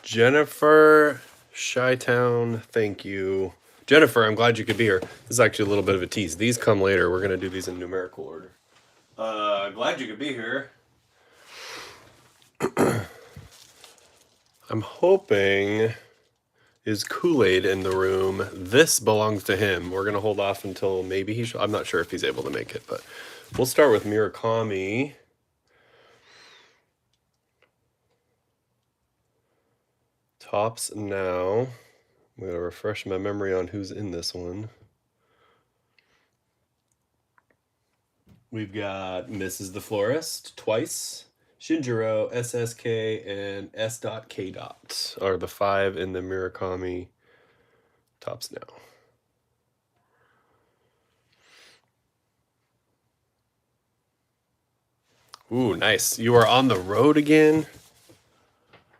Jennifer Chi-Town, thank you. Jennifer, I'm glad you could be here. This is actually a little bit of a tease. These come later. We're going to do these in numerical order. Glad you could be here. I'm hoping is Kool-Aid in the room. This belongs to him. We're going to hold off until maybe he I'm not sure if he's able to make it, but we'll start with Murakami. Tops now. I'm going to refresh my memory on who's in this one. We've got Mrs. the Florist twice. Shinjiro, SSK, and S.K. are the 5 in the Murakami tops now. Ooh, nice. You are on the road again.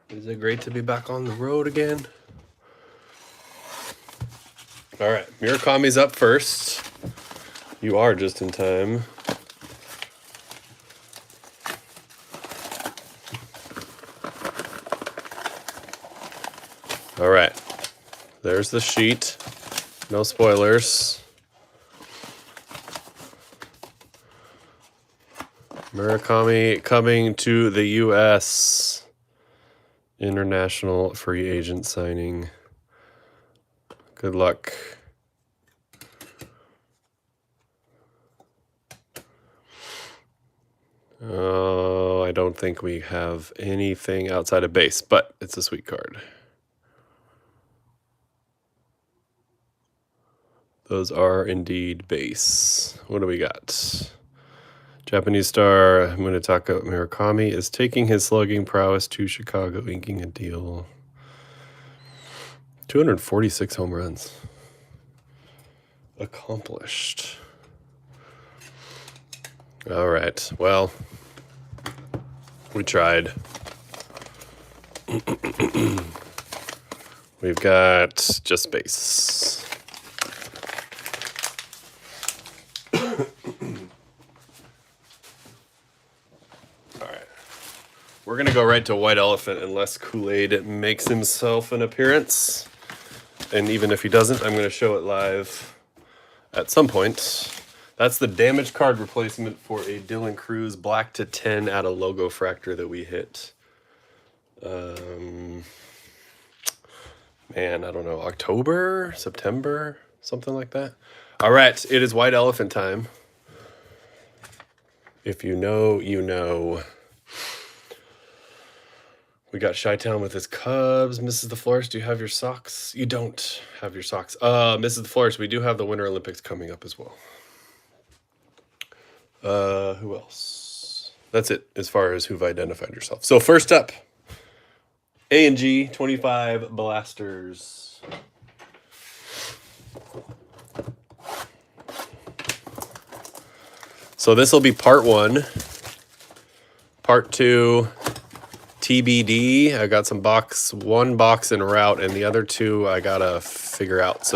Is it great to be back on the road again? All right, Murakami's up first. You are just in time. All right, there's the sheet. No spoilers. Murakami coming to the U.S. International free agent signing. Good luck. Oh, I don't think we have anything outside of base, but it's a sweet card. Those are indeed base. What do we got? Japanese star Munetaka Murakami is taking his slugging prowess to Chicago, inking a deal. 246 home runs. Accomplished. All right. Well, we tried. We've got just base. We're going to go right to White Elephant unless Kool-Aid makes himself an appearance. And even if he doesn't, I'm going to show it live at some point. That's the damaged card replacement for a Dylan Cruz black to 10 out of Logo Fractor that we hit. Man, I don't know, October, September, something like that. All right, it is White Elephant time. If you know, you know. We got Chi-Town with his Cubs. Mrs. the Florist, do you have your socks? You don't have your socks. Mrs. the Florist, we do have the Winter Olympics coming up as well. Who else? That's it as far as who've identified yourself. So first up, A&G 25 Blasters. So this will be part 1. Part 2... TBD. I got one box en route, and the other 2 I gotta figure out.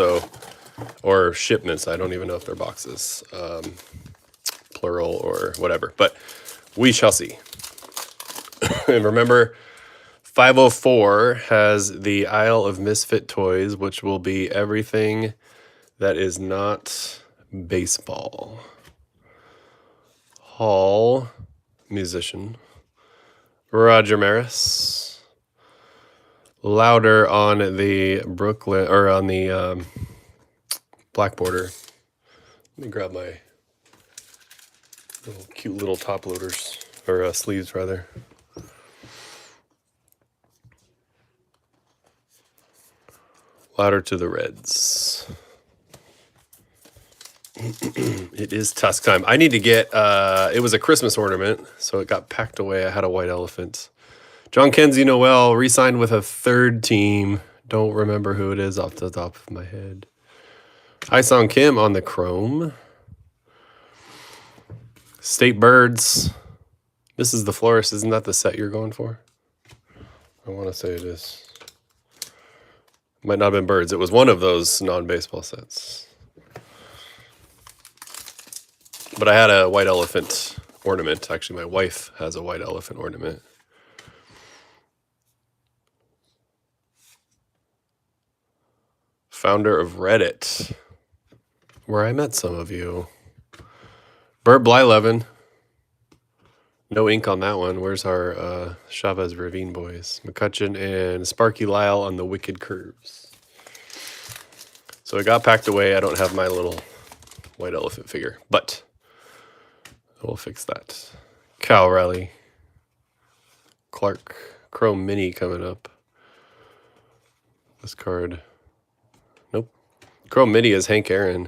Or shipments. I don't even know if they're boxes, plural or whatever. But we shall see. And remember, 504 has the Isle of Misfit Toys, which will be everything that is not baseball. Hall, musician. Roger Maris. Louder on the Brooklyn, or on the black border. Let me grab my cute little top loaders, or sleeves rather. Louder to the Reds. It is Tusk time. I need to get, it was a Christmas ornament, so it got packed away. I had a White Elephant. John Kenzie Noel re-signed with a 3rd team. Don't remember who it is off the top of my head. Hi-Song Kim on the Chrome. State Birds. Mrs. the Florist, isn't that the set you're going for? I want to say it is. Might not have been Birds. It was one of those non-baseball sets. But I had a White Elephant ornament. Actually, my wife has a White Elephant ornament. Founder of Reddit, where I met some of you. Bert Blyleven. No ink on that one. Where's our Chavez Ravine boys? McCutcheon and Sparky Lyle on the Wicked Curves. So it got packed away. I don't have my little white elephant figure, but we'll fix that. Cal Rally. Clark Chrome Mini coming up. This card. Nope. Chrome Mini is Hank Aaron.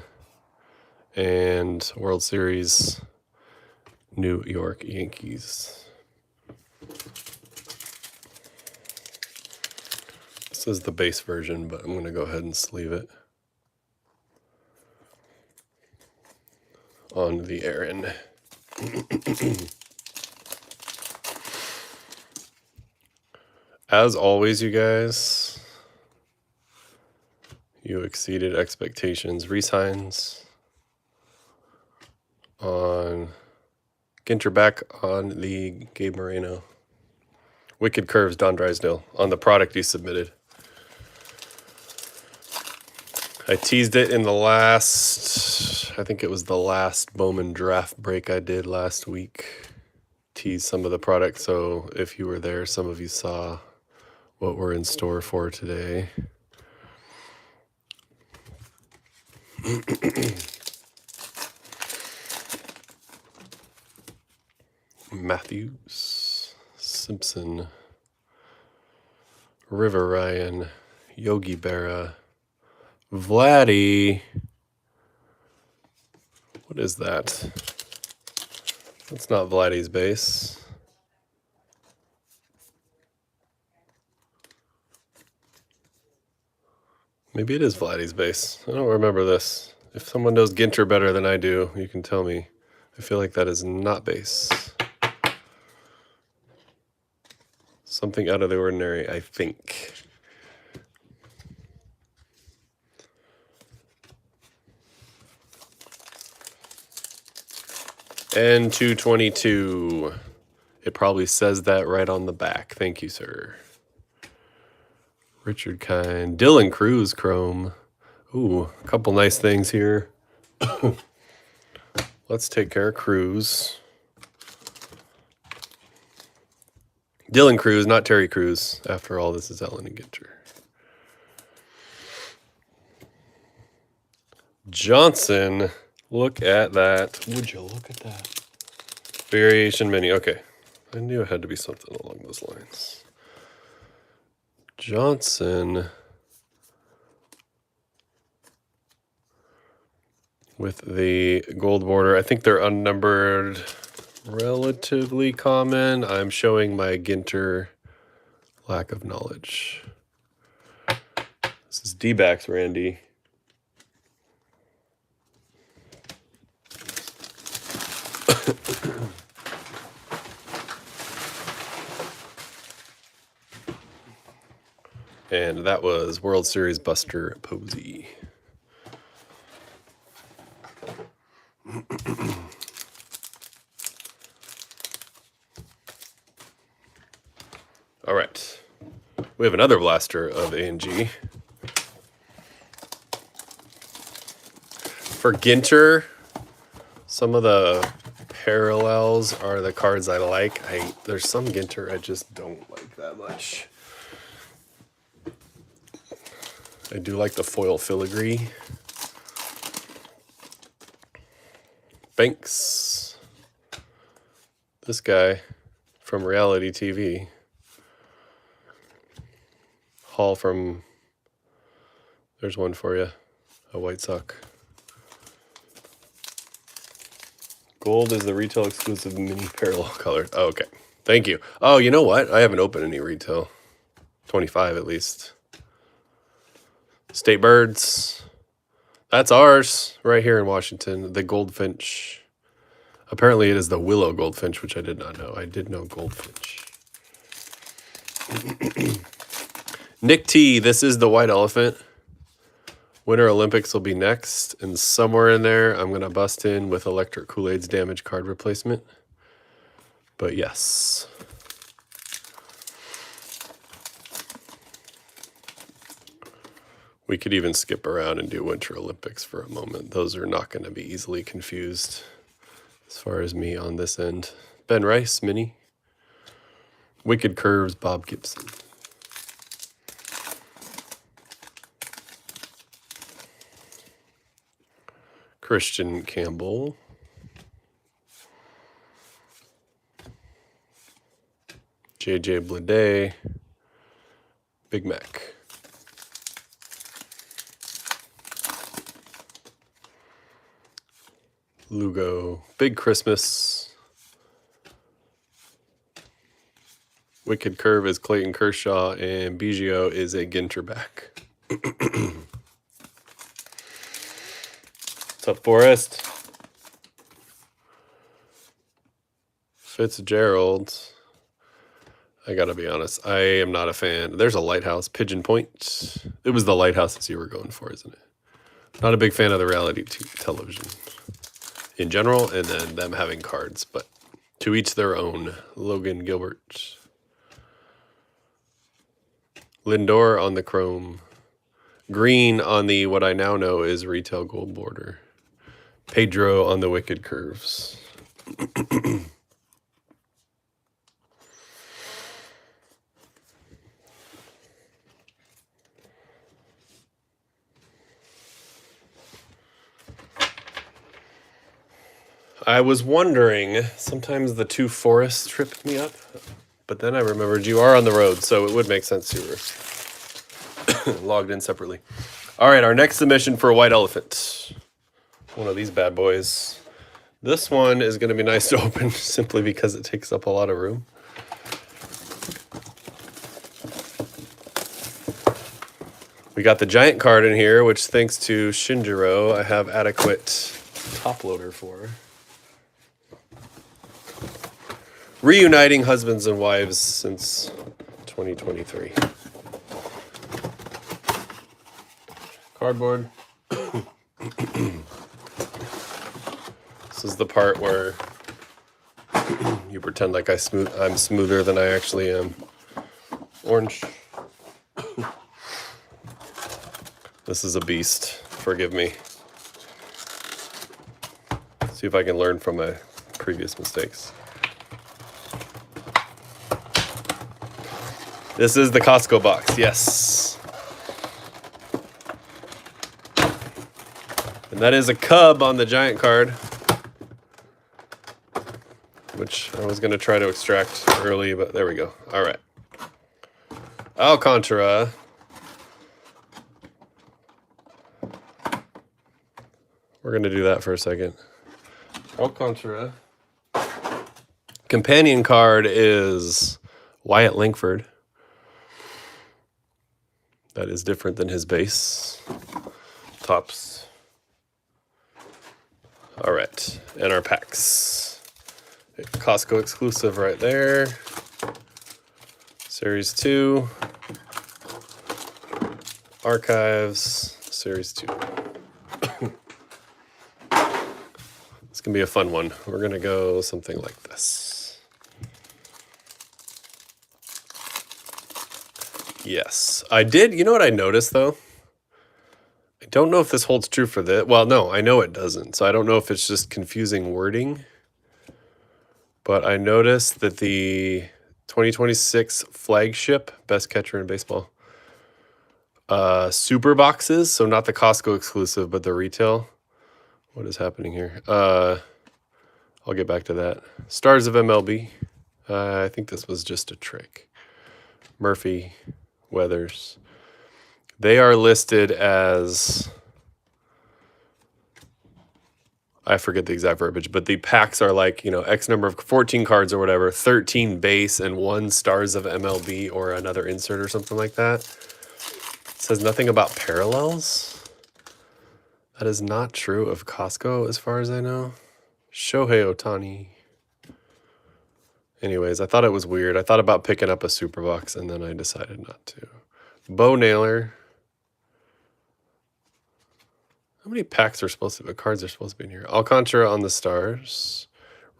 And World Series New York Yankees. This is the base version, but I'm going to go ahead and sleeve it on the Aaron. As always, you guys, you exceeded expectations. Resigns on Ginter back on the Gabe Moreno. Wicked Curves, Don Drysdale, on the product he submitted. I teased it in the last, I think it was the last Bowman draft break I did last week. Teased some of the product, so if you were there, some of you saw what we're in store for today. Matthews, Simpson, River Ryan, Yogi Berra, Vladdy. What is that? That's not Vladdy's base. Maybe it is Vladdy's base. I don't remember this. If someone knows Ginter better than I do, you can tell me. I feel like that is not base. Something out of the ordinary, I think. And 222. It probably says that right on the back. Thank you, sir. Richard Kind. Dylan Cruz Chrome. Ooh, a couple nice things here. Let's take care of Cruz. Dylan Cruz, not Terry Cruz. After all, this is Ellen and Ginter. Johnson. Look at that. Would you look at that? Variation mini. Okay. I knew it had to be something along those lines. Johnson with the gold border. I think they're unnumbered, relatively common. I'm showing my Ginter lack of knowledge. This is D-backs, Randy. And that was World Series Buster Posey. All right. We have another blaster of A&G. For Ginter, some of the parallels are the cards I like. There's some Ginter I just don't like that much. I do like the foil filigree. Banks. This guy from reality TV. Hall from, there's one for you, a White Sox. Gold is the retail exclusive mini parallel color. Oh, okay, thank you. Oh, you know what? I haven't opened any retail. 25 at least. State Birds. That's ours right here in Washington. The Goldfinch. Apparently it is the Willow Goldfinch, which I did not know. I did know Goldfinch. Nick T, this is the White Elephant. Winter Olympics will be next. And somewhere in there, I'm going to bust in with Electric Kool-Aid's damage card replacement. But yes. We could even skip around and do Winter Olympics for a moment. Those are not going to be easily confused as far as me on this end. Ben Rice, Mini. Wicked Curves, Bob Gibson. Christian Campbell. JJ Bleday. Big Mac. Lugo. Big Christmas. Wicked Curve is Clayton Kershaw, and Biggio is a Ginterback. What's up, Forrest? Fitzgerald. I gotta be honest, I am not a fan. There's a Lighthouse, Pigeon Point. It was the Lighthouses you were going for, isn't it? Not a big fan of the reality television in general, and then them having cards, but to each their own. Logan Gilbert. Lindor on the Chrome. Green on the, what I now know is retail gold border. Pedro on the Wicked Curves. I was wondering, sometimes the two forests tripped me up, but then I remembered you are on the road, so it would make sense you were logged in separately. All right, our next submission for a white elephant. One of these bad boys. This one is going to be nice to open simply because it takes up a lot of room. We got the giant card in here, which thanks to Shinjiro, I have adequate top loader for. Reuniting husbands and wives since 2023. Cardboard. This is the part where you pretend like I'm smoother than I actually am. Orange. This is a beast. Forgive me. See if I can learn from my previous mistakes. This is the Costco box, yes. And that is a Cub on the giant card, which I was going to try to extract early, but there we go. All right. Alcantara. We're going to do that for a second. Alcantara. Companion card is Wyatt Langford. That is different than his base. Tops. All right, and our packs. Costco exclusive right there. Series 2. Archives, Series 2. It's going to be a fun one. We're going to go something like this. Yes, I did. You know what I noticed, though? I don't know if this holds true for this. Well, no, I know it doesn't. So I don't know if it's just confusing wording. But I noticed that the 2026 flagship, best catcher in baseball, super boxes, so not the Costco exclusive, but the retail. What is happening here? I'll get back to that. Stars of MLB. I think this was just a trick. Murphy, Weathers. They are listed as, I forget the exact verbiage, but the packs are like, you know, X number of 14 cards or whatever, 13 base and 1 Stars of MLB or another insert or something like that. It says nothing about parallels. That is not true of Costco as far as I know. Shohei Ohtani. Anyways, I thought it was weird. I thought about picking up a super box and then I decided not to. Bo Naylor. How many packs are supposed to be, cards are supposed to be in here? Alcantara on the Stars.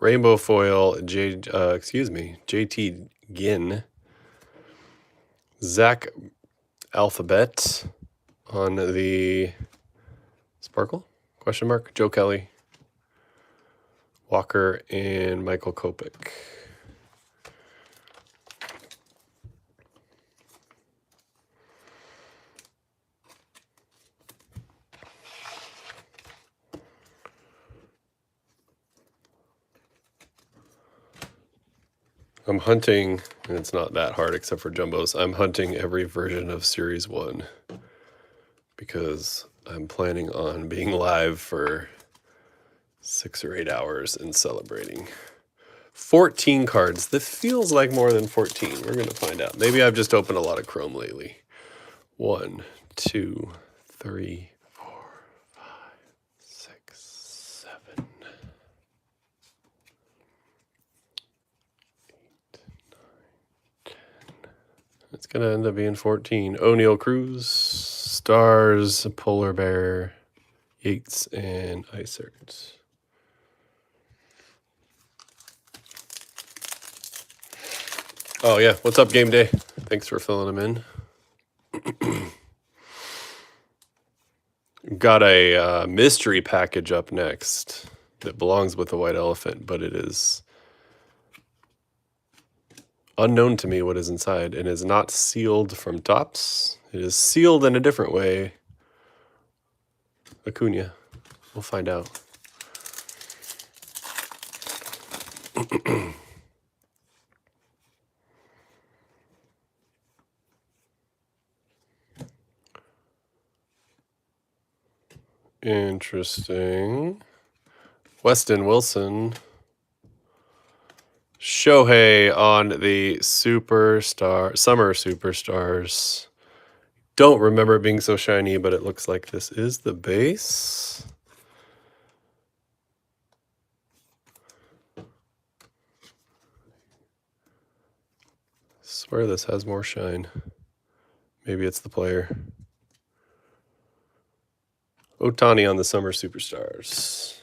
Rainbow Foil, JT Ginn. Zach Alphabet On the Sparkle? Question mark. Joe Kelly, Walker, and Michael Kopech. I'm hunting, and it's not that hard except for jumbos. I'm hunting every version of Series 1 because I'm planning on being live for 6 or 8 hours and celebrating. 14 cards. That feels like more than 14. We're going to find out. Maybe I've just opened a lot of Chrome lately. 1, 2, 3, 4, 5, 6, 7, 8, 9, 10. It's going to end up being 14. O'Neal Cruz, Stars, Polar Bear, Yates, and Isert. Oh, yeah. What's up, Game Day? Thanks for filling them in. Got a mystery package up next that belongs with the white elephant, but it is unknown to me what is inside and is not sealed from Topps. It is sealed in a different way. Acuna. We'll find out. Interesting. Weston Wilson. Shohei on the Summer Superstars. Don't remember it being so shiny, but it looks like this is the base. Swear this has more shine. Maybe it's the player. Ohtani on the Summer Superstars.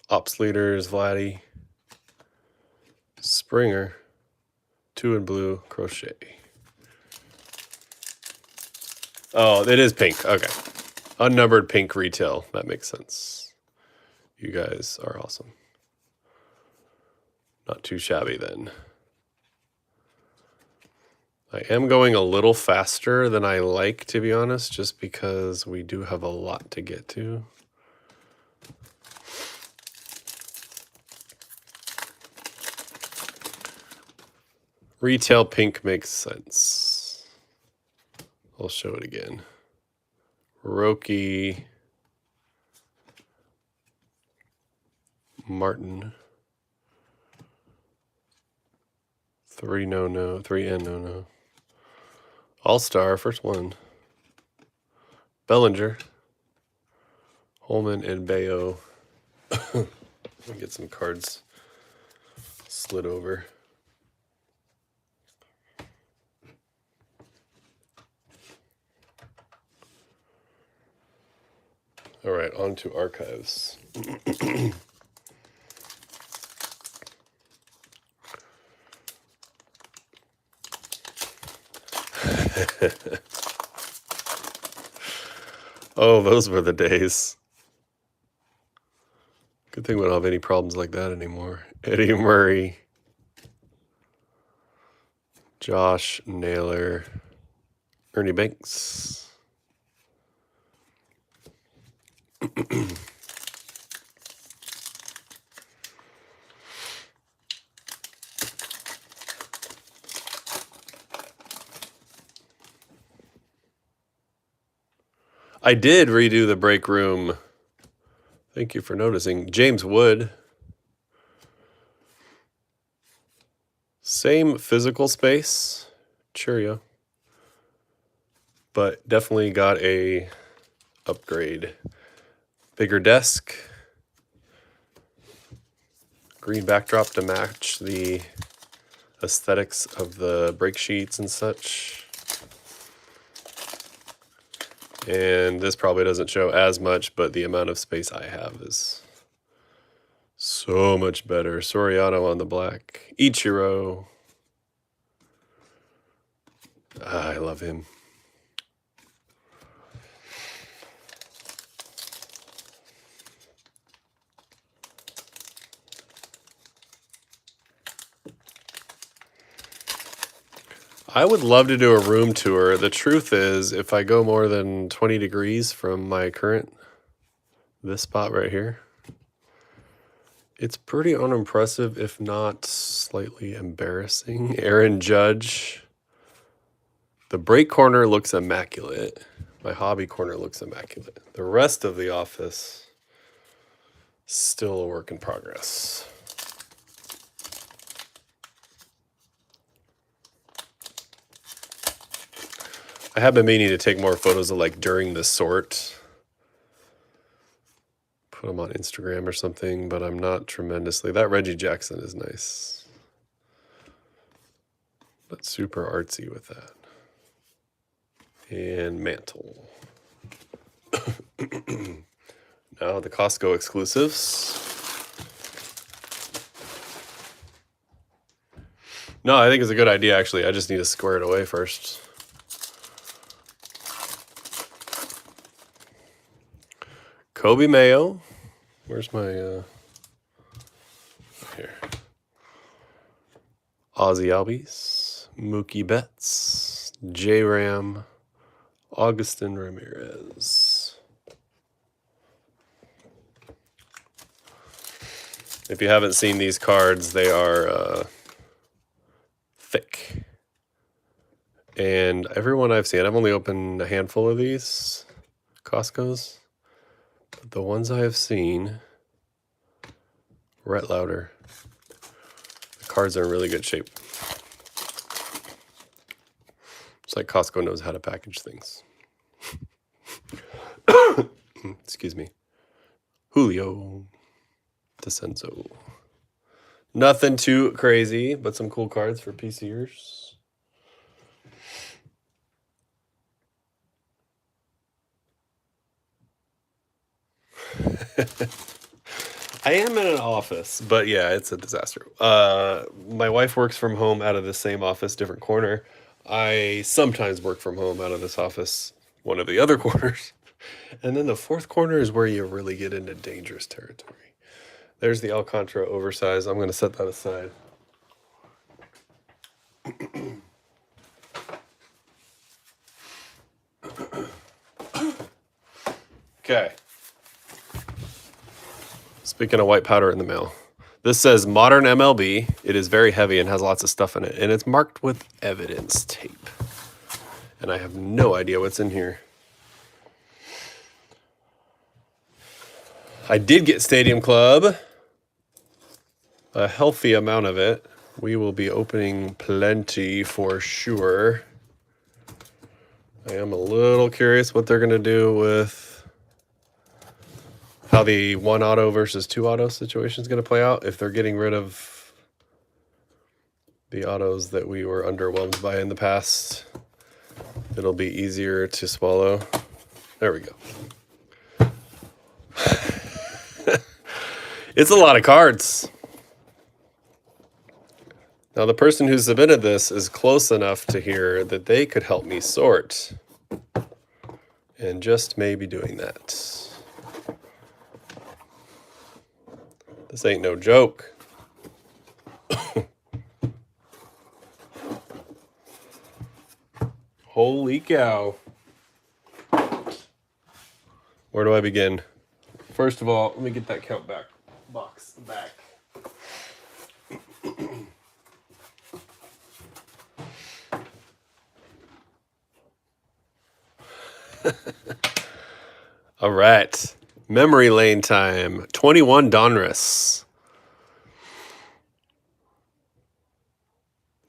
Ops leaders, Vladdy. Springer. 2 in blue, Crochet. Oh, it is pink. Okay. Unnumbered pink retail. That makes sense. You guys are awesome. Not too shabby then. I am going a little faster than I like, to be honest, just because we do have a lot to get to. Retail pink makes sense. I'll show it again. Roki, Martin. 3 no, 3 and no. All-Star, first one. Bellinger. Holman and Bayo. Let me get some cards slid over. All right, on to archives. Oh, those were the days. Good thing we don't have any problems like that anymore. Eddie Murray. Josh Naylor. Ernie Banks. I did redo the break room. Thank you for noticing. James Wood. Same physical space. Cheerio. But definitely got a upgrade. Bigger desk. Green backdrop to match the aesthetics of the break sheets and such. And this probably doesn't show as much, but the amount of space I have is so much better. Soriano on the black. Ichiro. I love him. I would love to do a room tour. The truth is, if I go more than 20 degrees from my current, this spot right here, it's pretty unimpressive, if not slightly embarrassing. Aaron Judge. The break corner looks immaculate. My hobby corner looks immaculate. The rest of the office, still a work in progress. I have been meaning to take more photos of like during the sort. Put them on Instagram or something, but I'm not tremendously. That Reggie Jackson is nice. But super artsy with that. And mantle. Now the Costco exclusives. No, I think it's a good idea, actually. I just need to square it away first. Kobe Mayo. Where's my... here. Ozzy Albies. Mookie Betts. J-Ram. Augustin Ramirez. If you haven't seen these cards, they are thick. And everyone I've seen, I've only opened a handful of these Costco's. But the ones I have seen, Rhett Lauder, the cards are in really good shape. It's like Costco knows how to package things. Excuse me. Julio DeCenzo. Nothing too crazy, but some cool cards for PCers. I am in an office, but yeah, it's a disaster. My wife works from home out of the same office, different corner. I sometimes work from home out of this office, one of the other corners. And then the fourth corner is where you really get into dangerous territory. There's the Alcantara oversize. I'm going to set that aside. Okay. Speaking of white powder in the mail, this says Modern MLB. It is very heavy and has lots of stuff in it, and it's marked with evidence tape. And I have no idea what's in here. I did get Stadium Club, a healthy amount of it. We will be opening plenty for sure. I am a little curious what they're going to do with how the one auto versus two auto situation is going to play out. If they're getting rid of the autos that we were underwhelmed by in the past, it'll be easier to swallow. There we go. It's a lot of cards. Now, the person who submitted this is close enough to hear that they could help me sort. And just maybe doing that. This ain't no joke. Holy cow. Where do I begin? First of all, let me get that count back. Box back. All right. Memory lane time. 21 Donruss.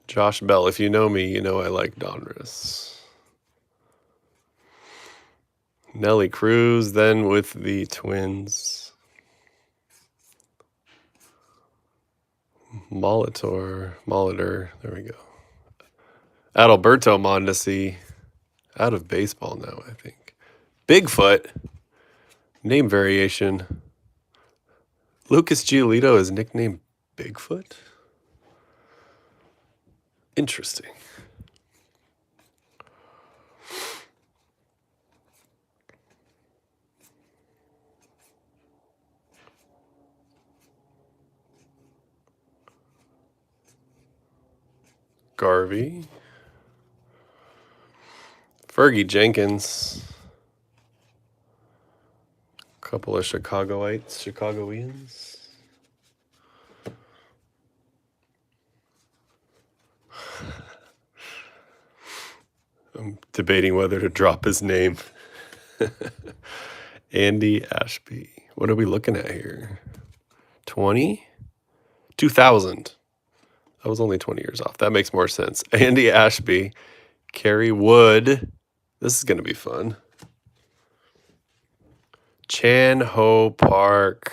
Josh Bell. If you know me, you know I like Donruss. Nelly Cruz, then with the Twins. Molitor, there we go. Adalberto Mondesi, out of baseball now, I think. Bigfoot, name variation. Lucas Giolito is nicknamed Bigfoot? Interesting. Garvey. Fergie Jenkins. Couple of Chicagoians. I'm debating whether to drop his name. Andy Ashby. What are we looking at here? 20? 2000. I was only 20 years off. That makes more sense. Andy Ashby. Kerry Wood. This is going to be fun. Chan Ho Park.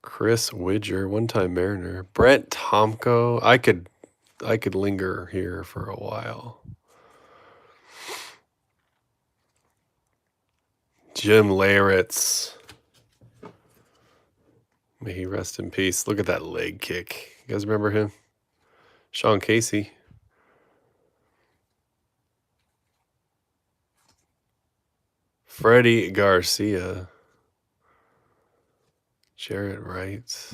Chris Widger, one-time Mariner. Brent Tomko. I could linger here for a while. Jim Laritz. May he rest in peace. Look at that leg kick. You guys remember him? Sean Casey. Freddie Garcia. Jarrett Wright.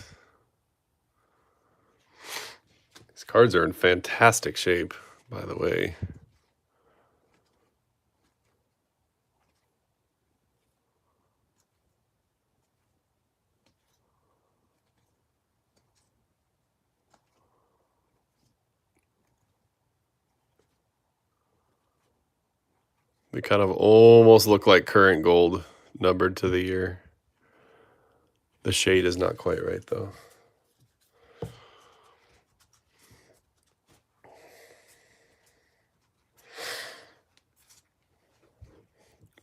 These cards are in fantastic shape, by the way. They kind of almost look like current gold, numbered to the year. The shade is not quite right, though.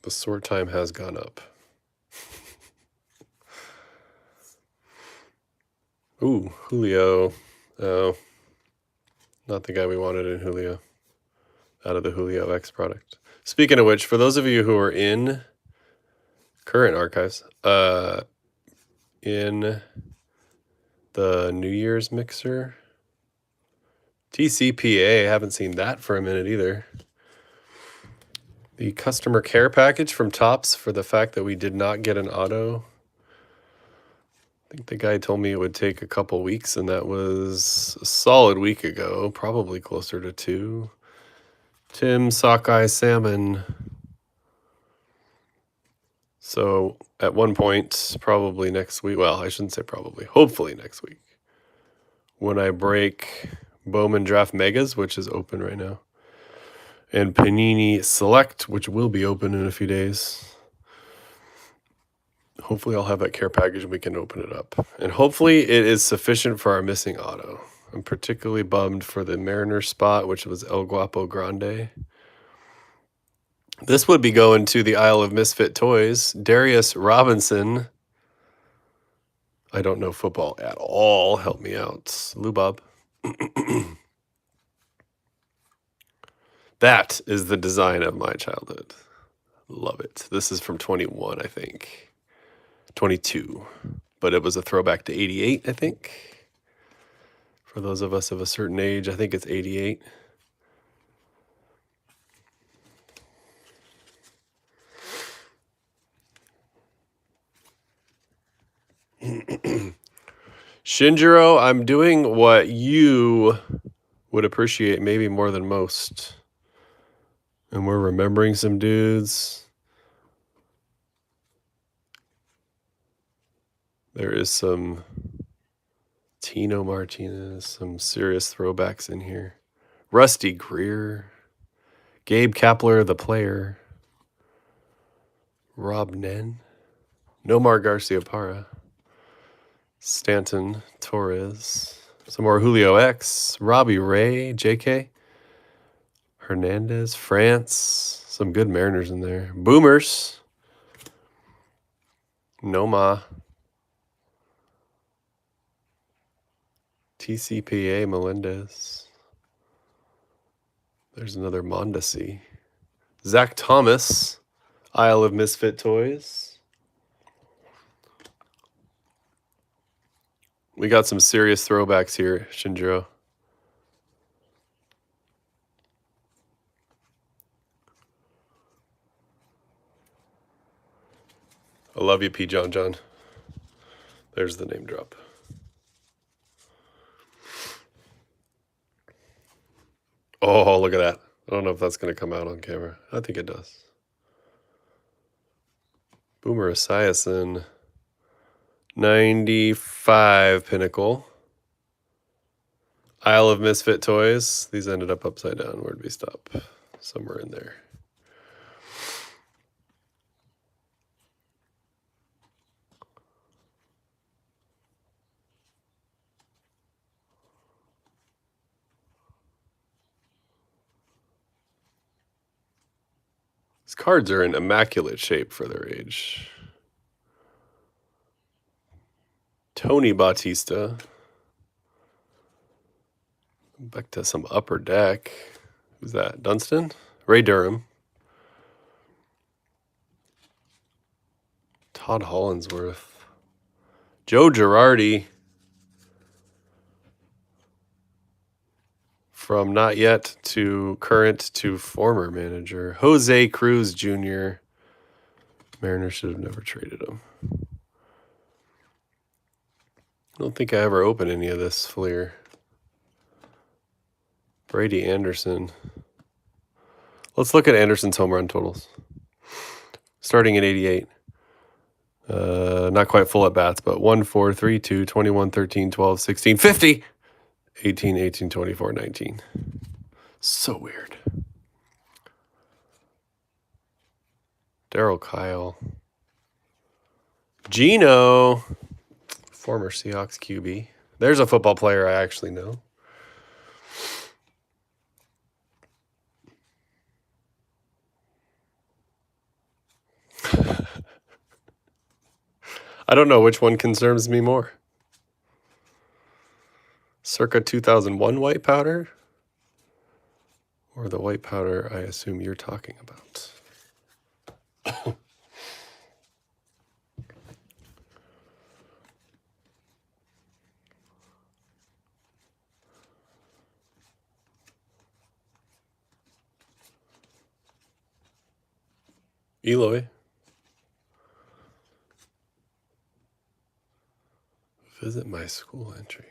The sort time has gone up. Ooh, Julio. Oh, not the guy we wanted in Julio. Out of the Julio X product. Speaking of which, for those of you who are in current archives, in the New Year's mixer, TCPA, I haven't seen that for a minute either. The customer care package from Topps for the fact that we did not get an auto. I think the guy told me it would take a couple weeks, and that was a solid week ago, probably closer to 2. Tim Sockeye Salmon. So at one point, probably next week, well, I shouldn't say probably, hopefully next week, when I break Bowman Draft Megas, which is open right now, and Panini Select, which will be open in a few days. Hopefully I'll have that care package and we can open it up. And hopefully it is sufficient for our missing auto. I'm particularly bummed for the Mariner spot, which was El Guapo Grande. This would be going to the Isle of Misfit Toys. Darius Robinson. I don't know football at all. Help me out. Lou Bob. That is the design of my childhood. Love it. This is from 21, I think. 22. But it was a throwback to 88, I think. For those of us of a certain age, I think it's 88. Shinjiro, I'm doing what you would appreciate maybe more than most. And we're remembering some dudes. There is some Tino Martinez, some serious throwbacks in here. Rusty Greer, Gabe Kapler, the player. Rob Nen, Nomar Garcia-Parra, Stanton Torres, some more Julio X, Robbie Ray, JK, Hernandez, France, some good Mariners in there. Boomers, Noma, TCPA Melendez. There's another Mondesi. Zach Thomas, Isle of Misfit Toys. We got some serious throwbacks here, Shinjiro. I love you, P. John John. There's the name drop. Oh, look at that. I don't know if that's going to come out on camera. I think it does. Boomer Esiason. 95 Pinnacle. Isle of Misfit Toys. These ended up upside down. Where did we stop? Somewhere in there. These cards are in immaculate shape for their age. Tony Bautista. Back to some upper deck. Who's that? Dunstan? Ray Durham. Todd Hollinsworth. Joe Girardi. From not yet to current to former manager. Jose Cruz Jr. Mariners should have never traded him. I don't think I ever opened any of this Fleer. Brady Anderson. Let's look at Anderson's home run totals. Starting at 88. Not quite full at bats, but 1, 4, 3, 2, 21, 13, 12, 16, 50. 18, 18, 24, 19. So weird. Darryl Kyle. Gino. Former Seahawks QB. There's a football player I actually know. I don't know which one concerns me more. Circa 2001 white powder? Or the white powder I assume you're talking about? Eloy. Visit my school entry.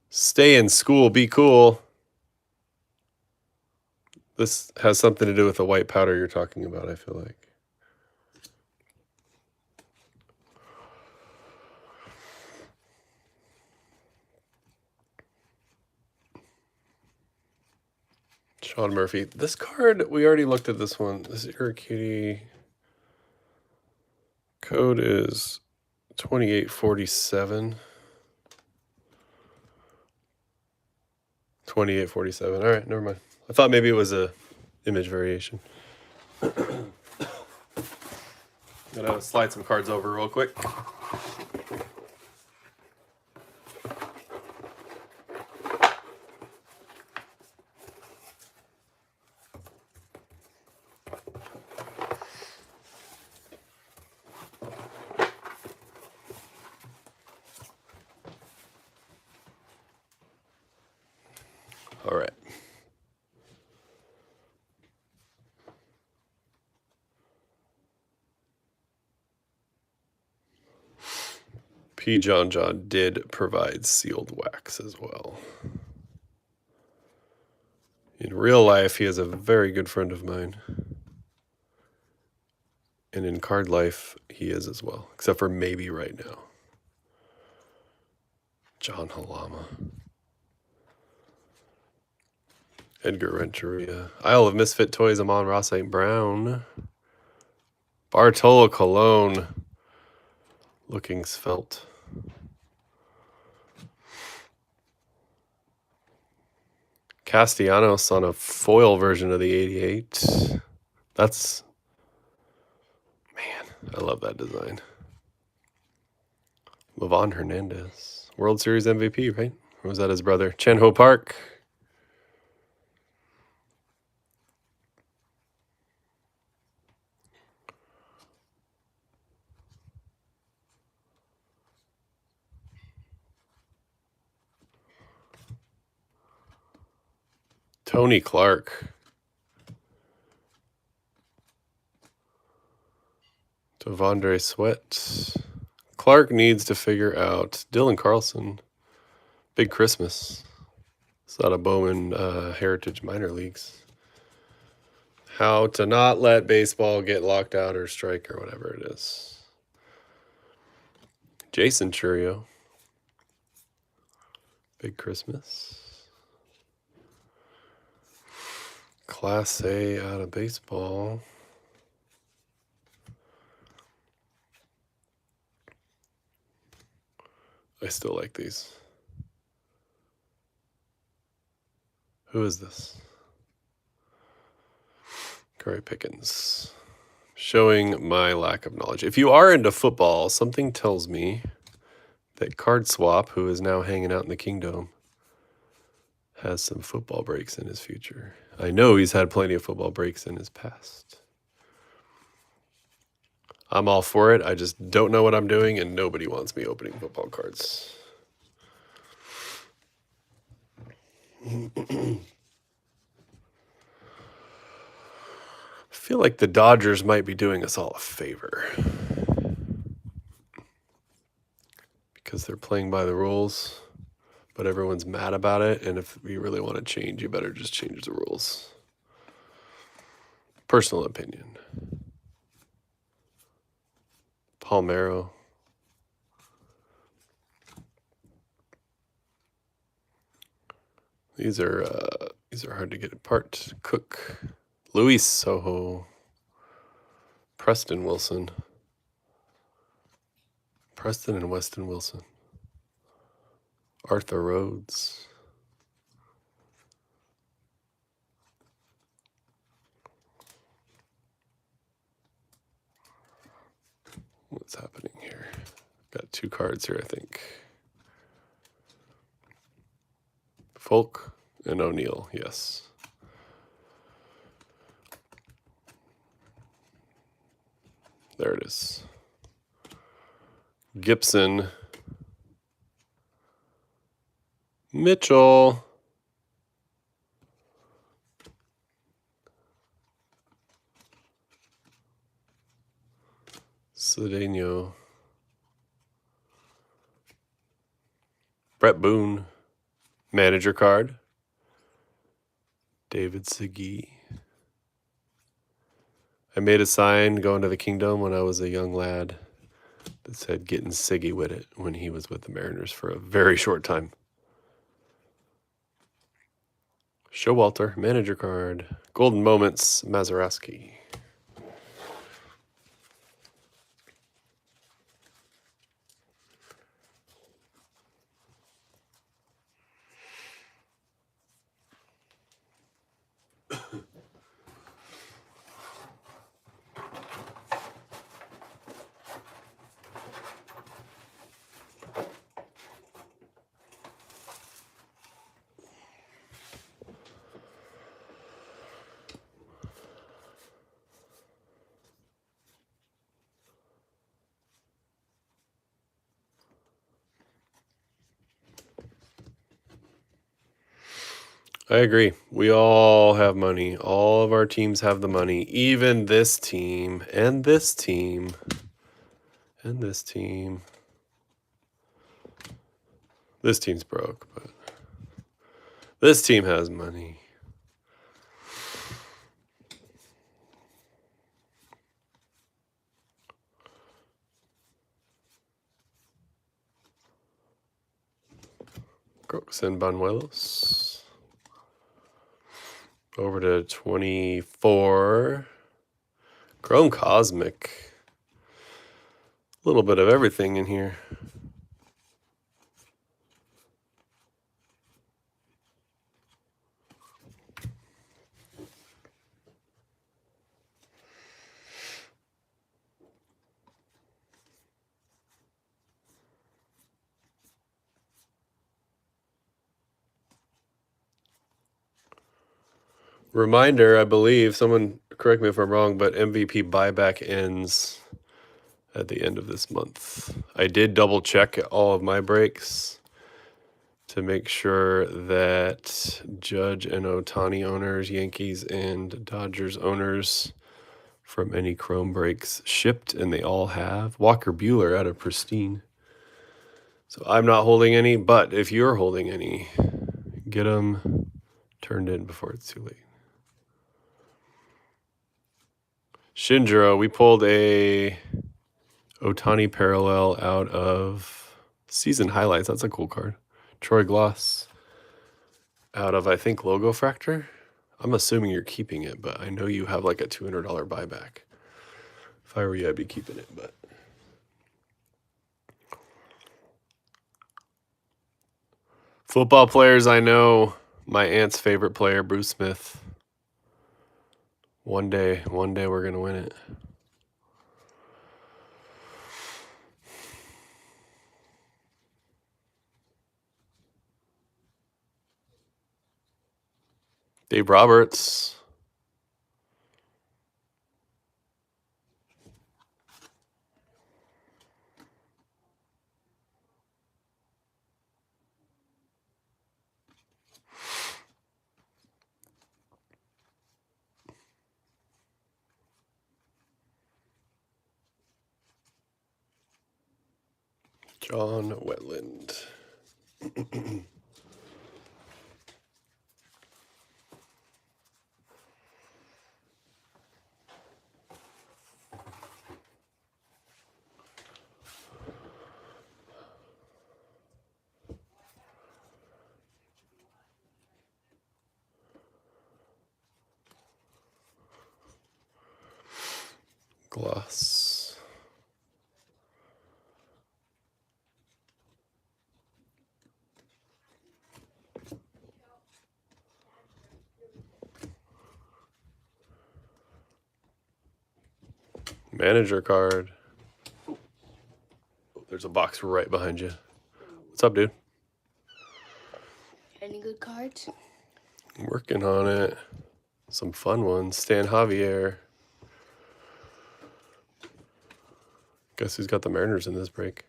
Stay in school, be cool. This has something to do with the white powder you're talking about, I feel like. Sean Murphy. This card, we already looked at this one. This is Irricutie. Code is 2847. 2847. All right, never mind. I thought maybe it was a image variation. Gotta slide some cards over real quick. All right. P. John did provide sealed wax as well. In real life, he is a very good friend of mine. And in card life, he is as well, except for maybe right now. John Halama. Edgar Renteria. Isle of Misfit Toys, Amon-Ra St. Brown. Bartolo Colon. Looking svelte. Castellanos on a foil version of the 88. That's... Man, I love that design. Levon Hernandez. World Series MVP, right? Or was that his brother? Chen-Ho Park. Tony Clark. Devondre Sweat. Clark needs to figure out Dylan Carlson. Big Christmas. It's out of Bowman Heritage Minor Leagues. How to not let baseball get locked out or strike or whatever it is. Jason Churio. Big Christmas. Class A out of baseball. I still like these. Who is this? Corey Pickens. Showing my lack of knowledge. If you are into football, something tells me that Card Swap, who is now hanging out in the Kingdome, has some football breaks in his future. I know he's had plenty of football breaks in his past. I'm all for it. I just don't know what I'm doing, and nobody wants me opening football cards. I feel like the Dodgers might be doing us all a favor because they're playing by the rules, but everyone's mad about it, and if you really want to change, you better just change the rules. Personal opinion. Palmero. These are hard to get apart. Cook. Luis Soho. Preston Wilson. Preston and Weston Wilson. Arthur Rhodes. What's happening here? Got 2 cards here, I think. Folk and O'Neill, yes. There it is. Gibson. Mitchell. Cedeno. Brett Boone. Manager card. David Siggy. I made a sign going to the Kingdome when I was a young lad that said getting Siggy with it when he was with the Mariners for a very short time. Showalter, manager card. Golden Moments, Mazeroski. I agree. We all have money. All of our teams have the money. Even this team and this team and this team. This team's broke, but this team has money. Crooks and Banuelos. Over to 24. Chrome Cosmic. A little bit of everything in here. Reminder, I believe, someone correct me if I'm wrong, but MVP buyback ends at the end of this month. I did double check all of my breaks to make sure that Judge and Ohtani owners, Yankees and Dodgers owners from any chrome breaks shipped, and they all have. Walker Buehler out of Pristine. So I'm not holding any, but if you're holding any, get them turned in before it's too late. Shinjiro, we pulled a Otani parallel out of Season Highlights. That's a cool card. Troy Gloss out of, I think, Logo Fractor. I'm assuming you're keeping it, but I know you have like a $200 buyback. If I were you, I'd be keeping it, but. Football players, I know my aunt's favorite player, Bruce Smith. One day we're going to win it. Dave Roberts. John Wetland. Gloss. Manager card. Oh, there's a box right behind you. What's up, dude? Any good cards? I'm working on it. Some fun ones. Stan Javier. Guess who's got the Mariners in this break?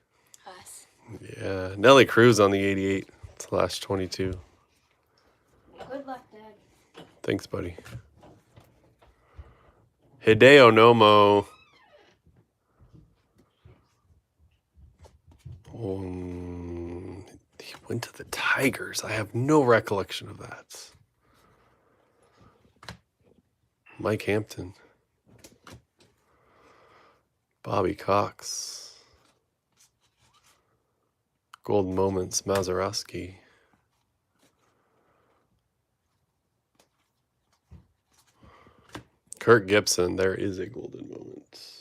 Us. Yeah. Nelly Cruz on the 88. It's /22. Good luck, Dad. Thanks, buddy. Hideo Nomo. He went to the Tigers. I have no recollection of that. Mike Hampton. Bobby Cox. Golden Moments, Mazeroski. Kirk Gibson, there is a golden moment.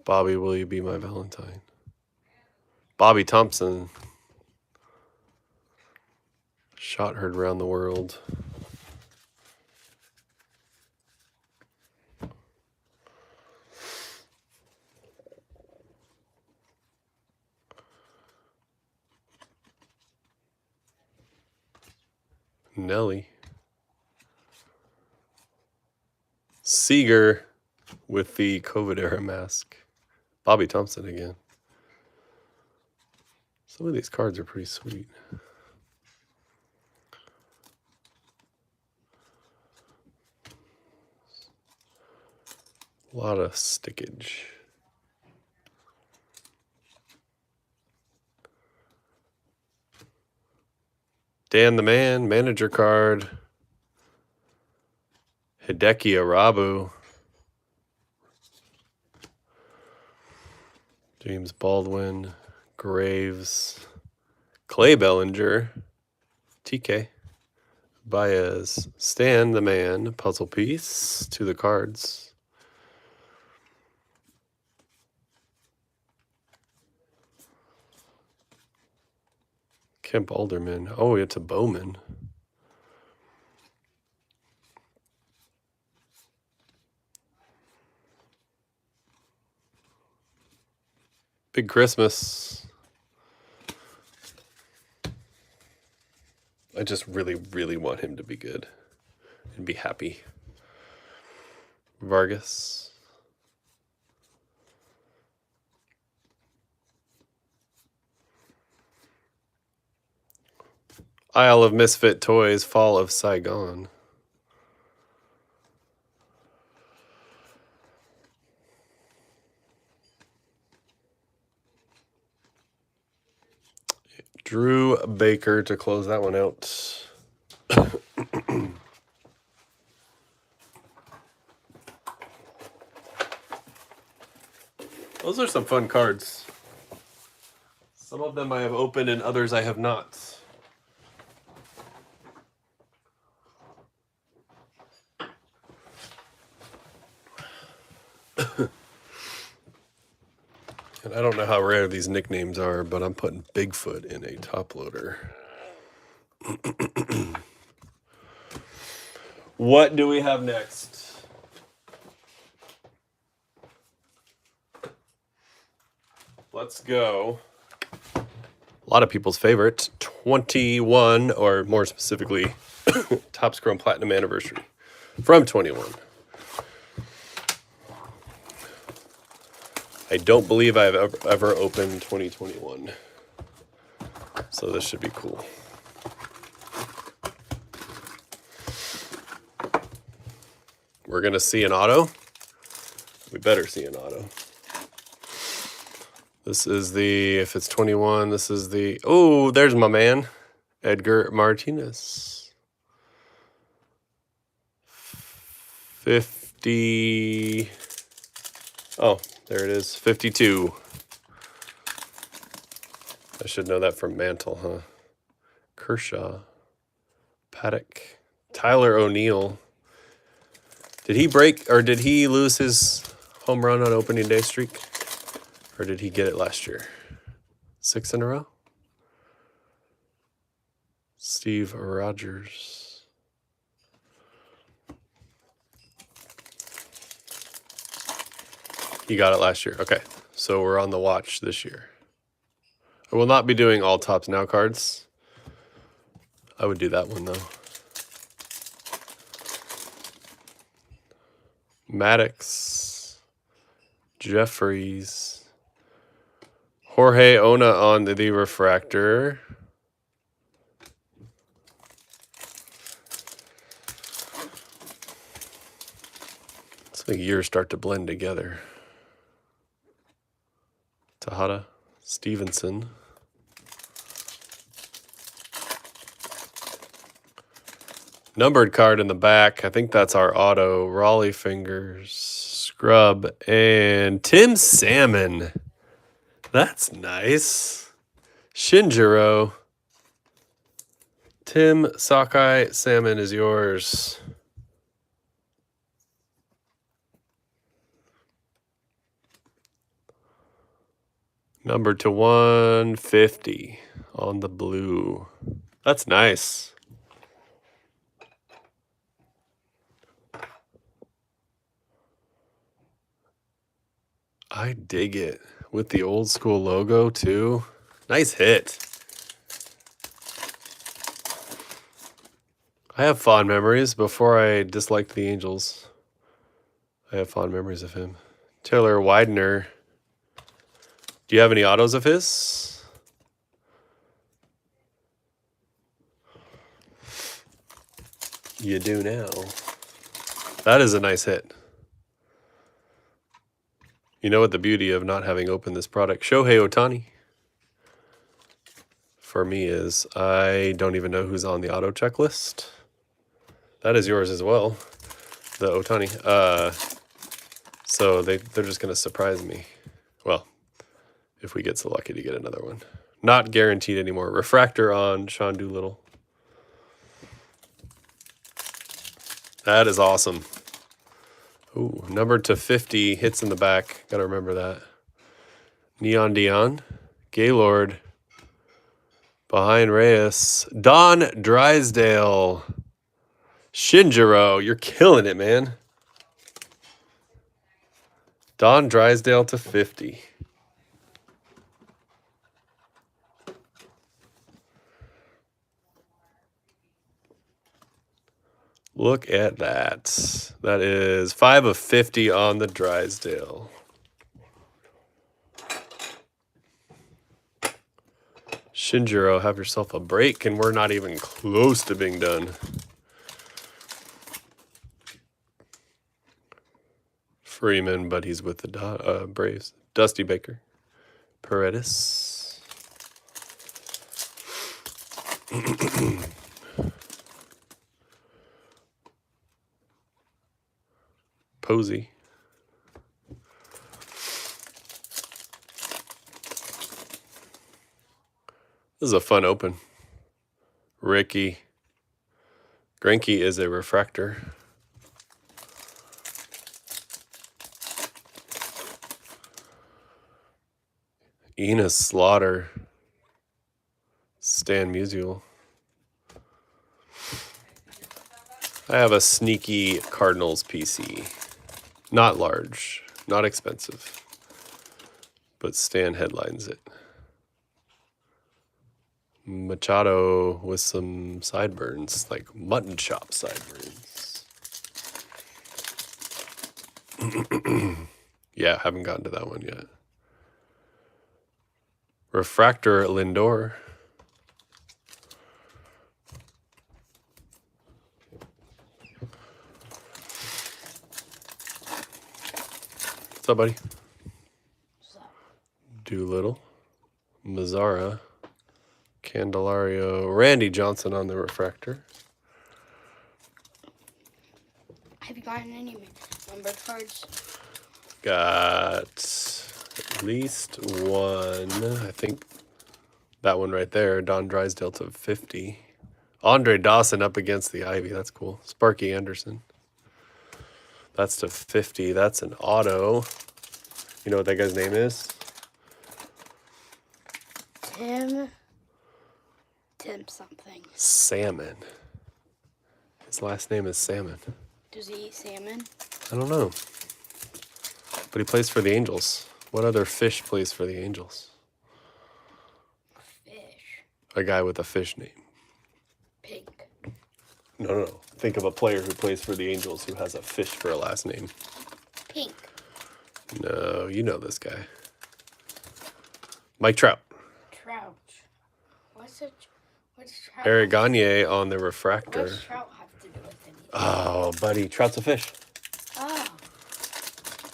Bobby, will you be my Valentine? Bobby Thompson. Shot heard around the world. Nelly. Seager with the COVID era mask. Bobby Thompson again. Some of these cards are pretty sweet. A lot of stickage. Dan the Man, manager card. Hideki Arabu. James Baldwin. Graves. Clay Bellinger. TK. Baez. Stan the Man. Puzzle piece to the cards. Kemp Alderman. Oh, it's a Bowman. Big Christmas. I just really, really want him to be good and be happy. Vargas. Isle of Misfit Toys, Fall of Saigon. Drew Baker to close that one out. Those are some fun cards. Some of them I have opened and others I have not. And I don't know how rare these nicknames are, but I'm putting Bigfoot in a top loader. What do we have next? Let's go. A lot of people's favorite, 21, or more specifically, Topps Chrome Platinum Anniversary from 21. I don't believe I've ever opened 2021. So this should be cool. We're going to see an auto. We better see an auto. This is the, if it's 21, this is the, oh, there's my man, Edgar Martinez. 50, oh, there it is, 52. I should know that from Mantle, huh? Kershaw, Paddock, Tyler O'Neill. Did he break, or did he lose his home run on opening day streak? Or did he get it last year? 6 in a row? Steve Rogers. He got it last year. Okay, so we're on the watch this year. I will not be doing all Topps Now cards. I would do that one, though. Maddox. Jeffries. Jorge Ona on the refractor. It's like years start to blend together. Tejada, Stevenson. Numbered card in the back. I think that's our auto. Raleigh Fingers, Scrub, and Tim Salmon. That's nice. Shinjiro. Tim Sakai Salmon is yours. Numbered to 150 on the blue. That's nice. I dig it. With the old school logo, too. Nice hit. I have fond memories. Before I disliked the Angels, I have fond memories of him. Taylor Widener. Do you have any autos of his? You do now. That is a nice hit. You know what the beauty of not having opened this product, Shohei Ohtani, for me is I don't even know who's on the auto checklist. That is yours as well, the Ohtani. So they're just going to surprise me. Well, if we get so lucky to get another one. Not guaranteed anymore. Refractor on Sean Doolittle. That is awesome. Ooh, numbered to 50, hits in the back. Got to remember that. Neon Dion. Gaylord. Behind Reyes. Don Drysdale. Shinjiro. You're killing it, man. Don Drysdale to 50. Look at that. That is 5 of 50 on the Drysdale. Shinjiro, have yourself a break, and we're not even close to being done. Freeman, but he's with the Braves. Dusty Baker. Paredes. Posey. This is a fun open. Ricky. Greinke is a refractor. Enos Slaughter. Stan Musial. I have a sneaky Cardinals PC. Not large, not expensive, but Stan headlines it. Machado with some sideburns, like mutton chop sideburns. Yeah, haven't gotten to that one yet. Refractor Lindor. What's up, buddy? What's up? Doolittle. Mazzara. Candelario. Randy Johnson on the refractor. Have you gotten any numbered cards? Got at least one. I think that one right there. Don Drysdale to 50. Andre Dawson up against the Ivy. That's cool. Sparky Anderson. That's to 50. That's an auto. You know what that guy's name is? Tim something. Salmon. His last name is Salmon. Does he eat salmon? I don't know. But he plays for the Angels. What other fish plays for the Angels? Fish. A guy with a fish name. Pink. No. Think of a player who plays for the Angels who has a fish for a last name. Pink. No, you know this guy. Mike Trout. Trout. What's Trout? Eric Gagne on the refractor. What's Trout have to do with anything? Oh, buddy. Trout's a fish. Oh.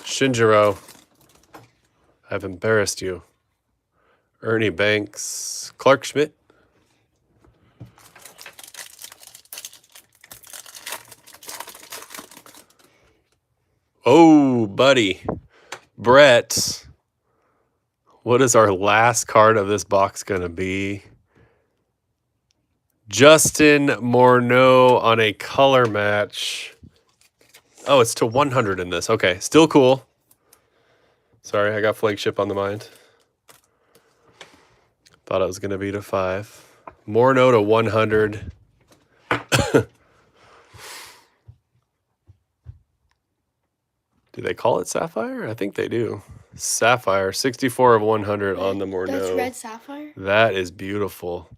Shinjiro. I've embarrassed you. Ernie Banks. Clark Schmidt. Oh, buddy. Brett. What is our last card of this box going to be? Justin Morneau on a color match. Oh, it's to 100 in this. Okay, still cool. Sorry, I got flagship on the mind. Thought it was going to be to 5. Morneau to 100. Do they call it Sapphire? I think they do. Sapphire, 64 of 100 on the Morneau. That's red sapphire? That is beautiful.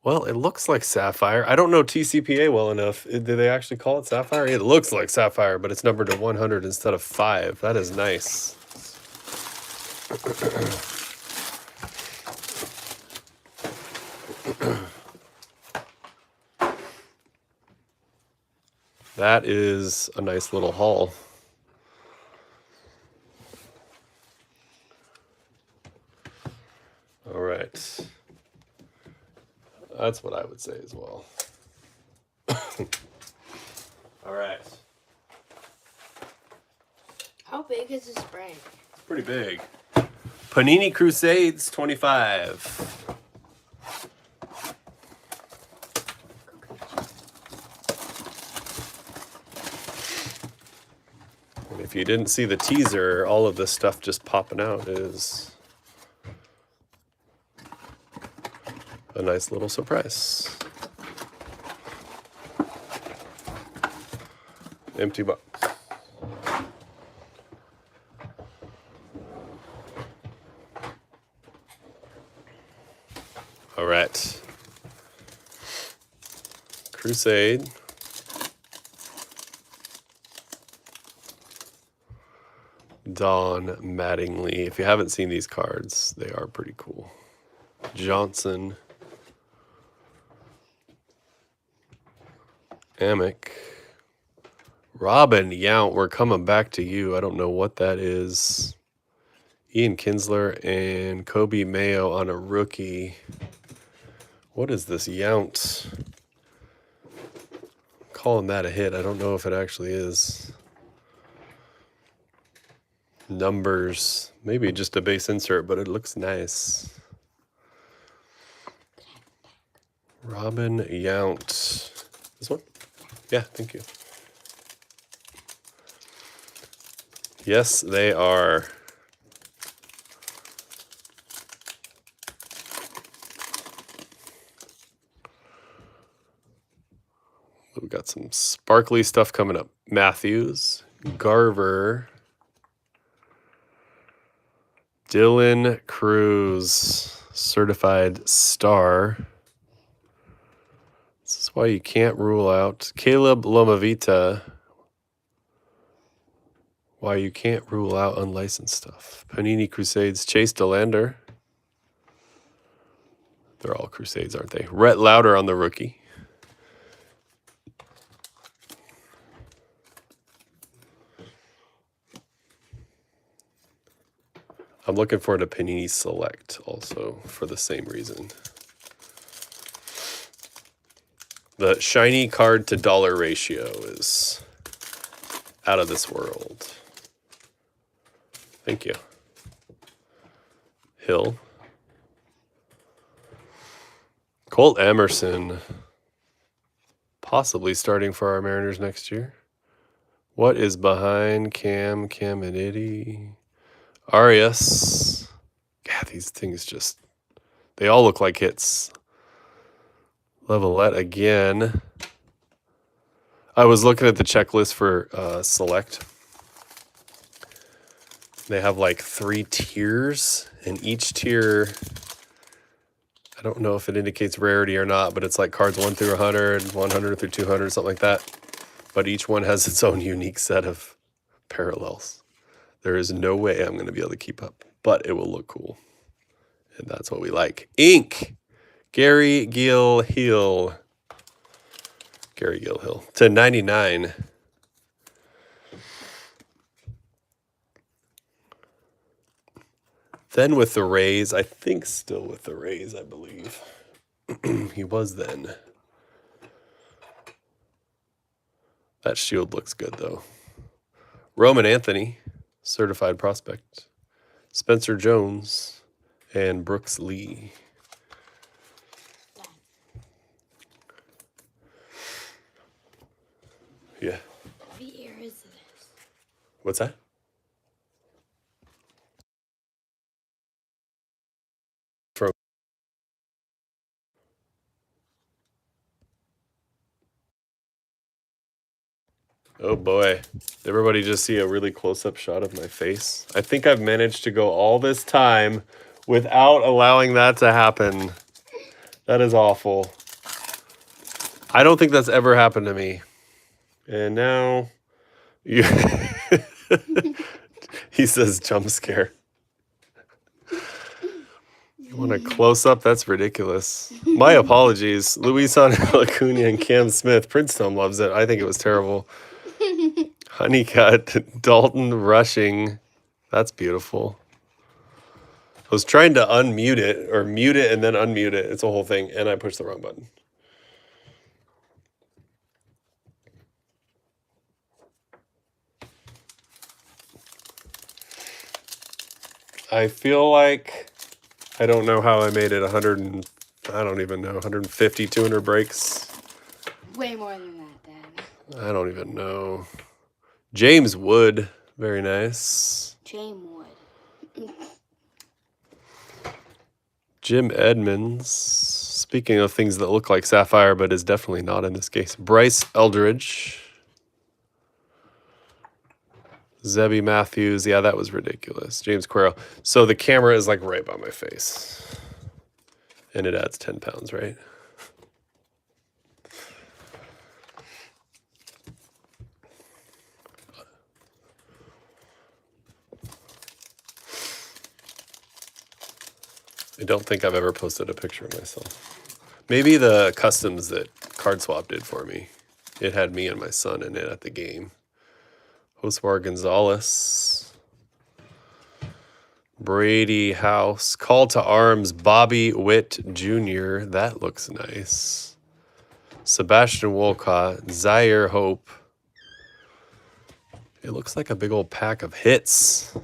Well, it looks like Sapphire. I don't know TCPA well enough. Do they actually call it Sapphire? It looks like Sapphire, but it's numbered to 100 instead of 5. That is nice. That is a nice little haul. All right. That's what I would say as well. All right. How big is this break? It's pretty big. Panini Crusades 25. And if you didn't see the teaser, all of this stuff just popping out is a nice little surprise. Empty box. All right. Crusade. Don Mattingly. If you haven't seen these cards, they are pretty cool. Johnson. Amick. Robin Yount, we're coming back to you. I don't know what that is. Ian Kinsler and Kobe Mayo on a rookie. What is this Yount? Calling that a hit. I don't know if it actually is. Numbers. Maybe just a base insert, but it looks nice. Robin Yount. This one? Yeah, thank you. Yes, they are. We've got some sparkly stuff coming up. Matthews, Garver, Dylan Cruz, certified star. This is why you can't rule out Caleb Lomavita. Why you can't rule out unlicensed stuff. Panini Crusades, Chase DeLander. They're all Crusades, aren't they? Rhett Lauder on the rookie. I'm looking forward to Panini Select also for the same reason. The shiny card to dollar ratio is out of this world. Thank you. Hill. Colt Emerson. Possibly starting for our Mariners next year. What is behind Cam Caminiti? Arias. Yeah, these things just, they all look like hits. Levelette again. I was looking at the checklist for Select. They have like 3 tiers, and each tier, I don't know if it indicates rarity or not, but it's like cards 1 through 100, 100 through 200, something like that. But each one has its own unique set of parallels. There is no way I'm going to be able to keep up, but it will look cool. And that's what we like. Ink. Gary Gill Hill. Gary Gill Hill. To 99. Then with the Rays, I think still with the Rays, I believe. He was then. That shield looks good, though. Roman Anthony, certified prospect. Spencer Jones and Brooks Lee. Yeah. What year is this? What's that? From oh boy. Did everybody just see a really close-up shot of my face? I think I've managed to go all this time without allowing that to happen. That is awful. I don't think that's ever happened to me. And now you he says jump scare. You want a close-up? That's ridiculous. My apologies. Luis Acuna and Cam Smith. Princeton loves it. I think it was terrible. Honeycutt, Dalton rushing. That's beautiful. I was trying to unmute it, or mute it and then unmute it. It's a whole thing, and I pushed the wrong button. I feel like I don't know how I made it 100 and, I don't even know, 150, 200 breaks. Way more than that, Dad. I don't even know. James Wood, very nice. James Wood. Jim Edmonds. Speaking of things that look like Sapphire, but is definitely not in this case. Bryce Eldridge. Zebby Matthews. Yeah, that was ridiculous. James Quero. So the camera is like right by my face. And it adds 10 pounds, right? I don't think I've ever posted a picture of myself. Maybe the customs that Card Swap did for me. It had me and my son in it at the game. Joswar Gonzalez. Brady House. Call to Arms, Bobby Witt Jr. That looks nice. Sebastian Wolcott. Zaire Hope. It looks like a big old pack of hits.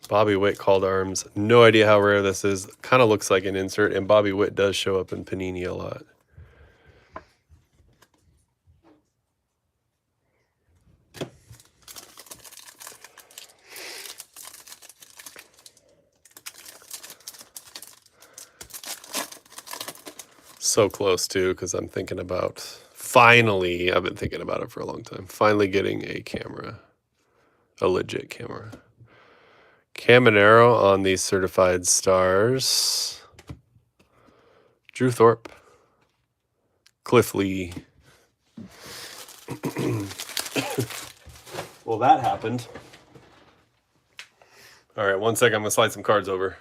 Bobby Witt, Call to Arms. No idea how rare this is. Kind of looks like an insert, and Bobby Witt does show up in Panini a lot. So close too, because I'm thinking about finally, I've been thinking about it for a long time, finally getting a camera, a legit camera. Caminero on these certified stars. Drew Thorpe. Cliff Lee. Well, that happened. All right, 1 second, I'm gonna slide some cards over.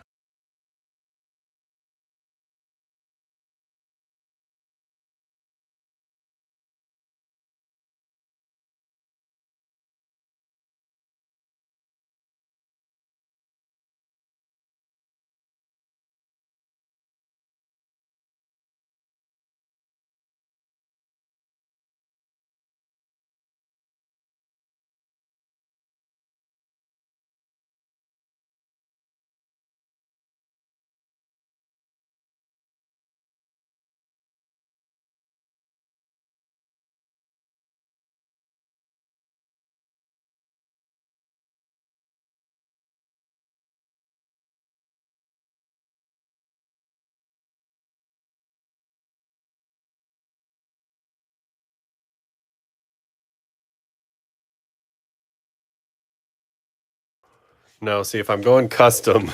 Now, see, if I'm going custom,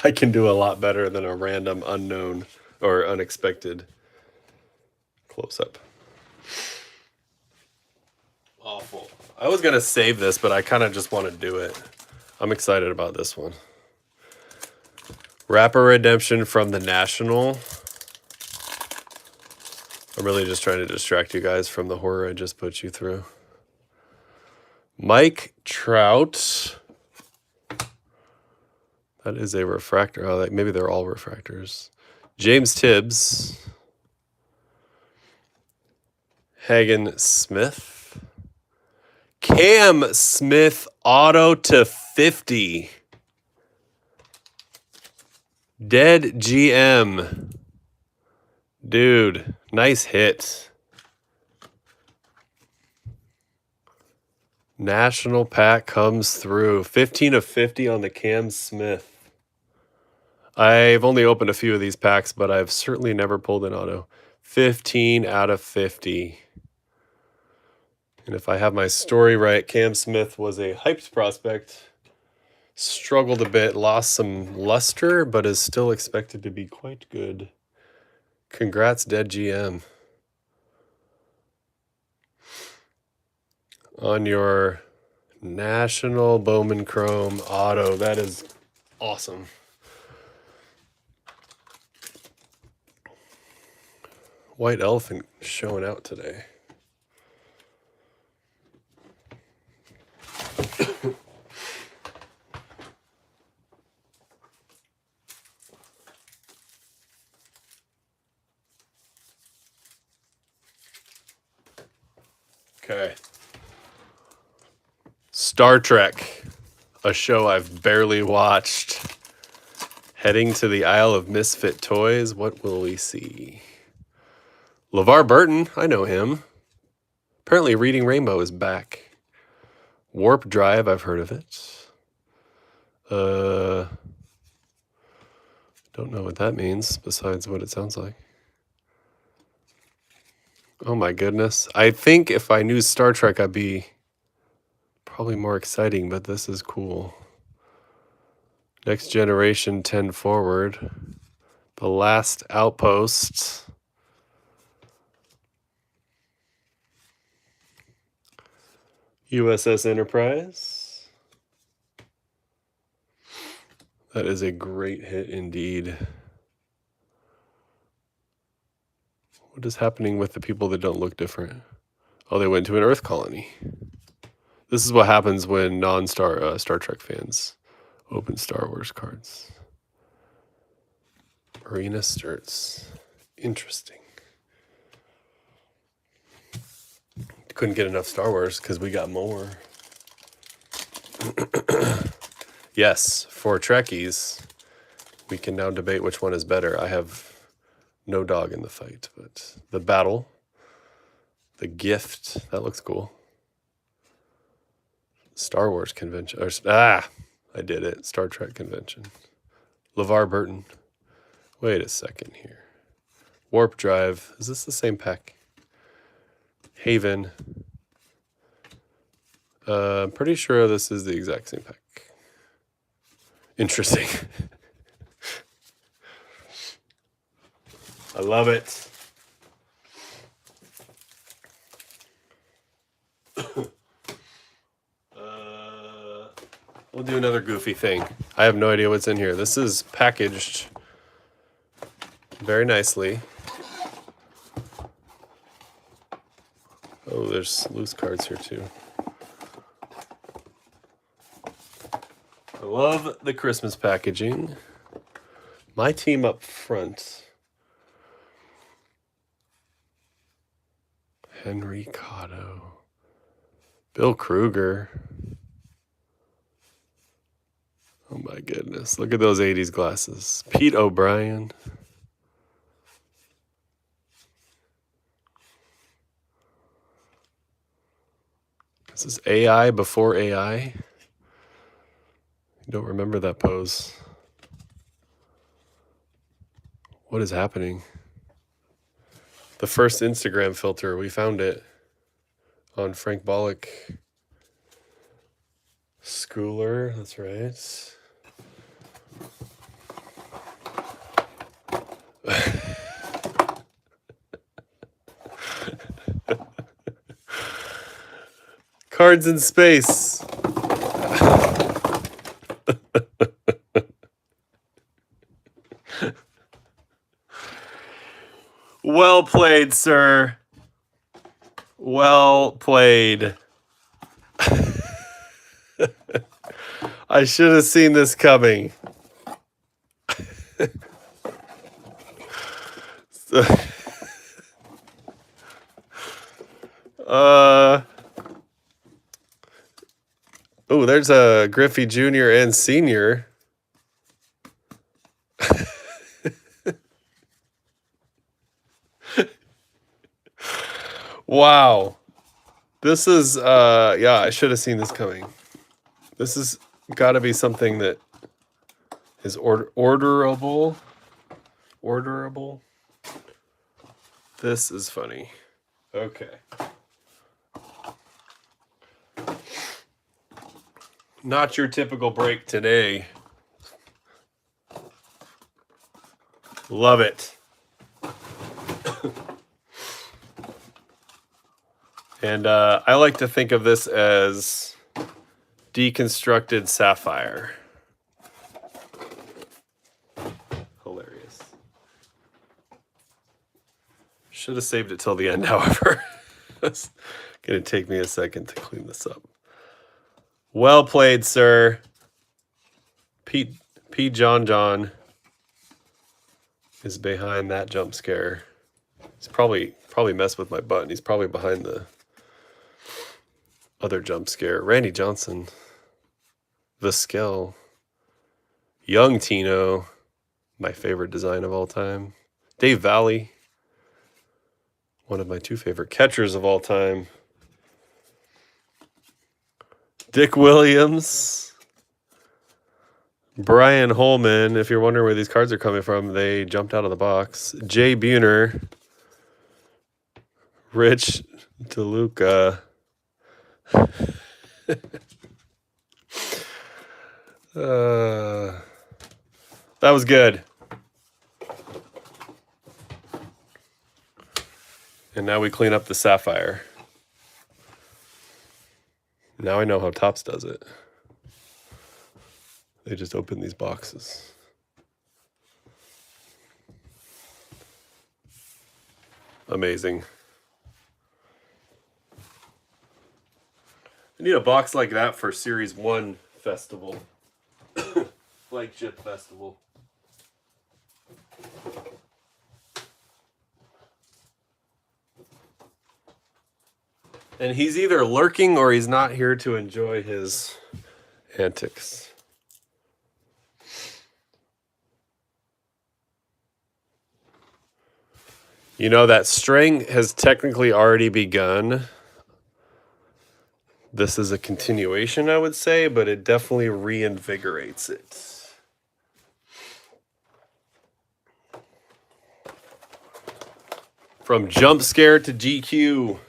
I can do a lot better than a random unknown or unexpected close-up. Awful. I was going to save this, but I kind of just want to do it. I'm excited about this one. Rapper Redemption from the National. I'm really just trying to distract you guys from the horror I just put you through. Mike Trout. That is a refractor. Oh, maybe they're all refractors. James Tibbs. Hagen Smith. Cam Smith auto to 50. Dead GM. Dude, nice hit. National pack comes through. 15 of 50 on the Cam Smith. I've only opened a few of these packs, but I've certainly never pulled an auto. 15 out of 50. And if I have my story right, Cam Smith was a hyped prospect. Struggled a bit, lost some luster, but is still expected to be quite good. Congrats, Dead GM. On your National Bowman Chrome auto. That is awesome. White Elephant showing out today. Okay. Star Trek, a show I've barely watched. Heading to the Isle of Misfit Toys. What will we see? LeVar Burton, I know him. Apparently Reading Rainbow is back. Warp Drive, I've heard of it. Don't know what that means besides what it sounds like. Oh my goodness. I think if I knew Star Trek, I'd be probably more exciting, but this is cool. Next Generation 10 Forward. The Last Outpost. USS Enterprise. That is a great hit indeed. What is happening with the people that don't look different? Oh, they went to an Earth colony. This is what happens when non-Star Star Trek fans open Star Wars cards. Marina Sturts. Interesting. Couldn't get enough Star Wars because we got more. Yes, for Trekkies, we can now debate which one is better. I have no dog in the fight, but the battle, the gift, that looks cool. Star Wars convention. I did it. Star Trek convention. LeVar Burton. Wait a second here. Warp Drive. Is this the same pack? Haven. I'm pretty sure this is the exact same pack. Interesting. I love it. We'll do another goofy thing. I have no idea what's in here. This is packaged very nicely. Oh, there's loose cards here too. I love the Christmas packaging. My team up front. Henry Cotto. Bill Kruger. Oh my goodness. Look at those 80s glasses. Pete O'Brien. This is AI before AI. I don't remember that pose. What is happening? The first Instagram filter, we found it on Frank Bollock. Schooler, that's right. Cards in space. Well played, sir. Well played. I should have seen this coming. Oh, there's a Griffey Jr. and Senior. Wow. This is yeah, I should have seen this coming. This has got to be something that is orderable. Orderable. This is funny. Okay. Not your typical break today. Love it. And I like to think of this as deconstructed sapphire. Hilarious. Should have saved it till the end, however. It's going to take me a second to clean this up. Well played, sir. Pete John is behind that jump scare. He's probably messed with my button. He's probably behind the other jump scare. Randy Johnson. Vizquel. Young Tino. My favorite design of all time. Dave Valley. One of my two favorite catchers of all time. Dick Williams. Brian Holman. If you're wondering where these cards are coming from, they jumped out of the box. Jay Buhner. Rich DeLuca. That was good. And now we clean up the sapphire. Now I know how Topps does it. They just open these boxes. Amazing. need a box like that for Series 1 festival. Flagship festival. And he's either lurking or he's not here to enjoy his antics. You know, that string has technically already begun. This is a continuation, I would say, but it definitely reinvigorates it. From jump scare to GQ.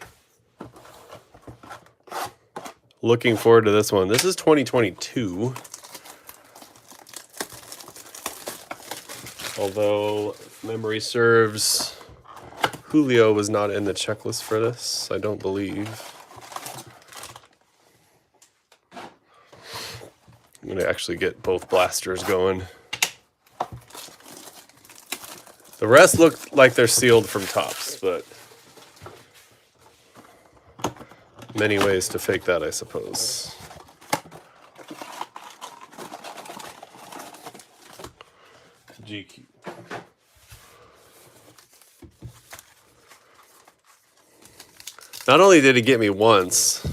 Looking forward to this one. This is 2022. Although, if memory serves, Julio was not in the checklist for this, I don't believe. I'm going to actually get both blasters going. The rest look like they're sealed from tops, but many ways to fake that, I suppose. GQ. Not only did he get me once,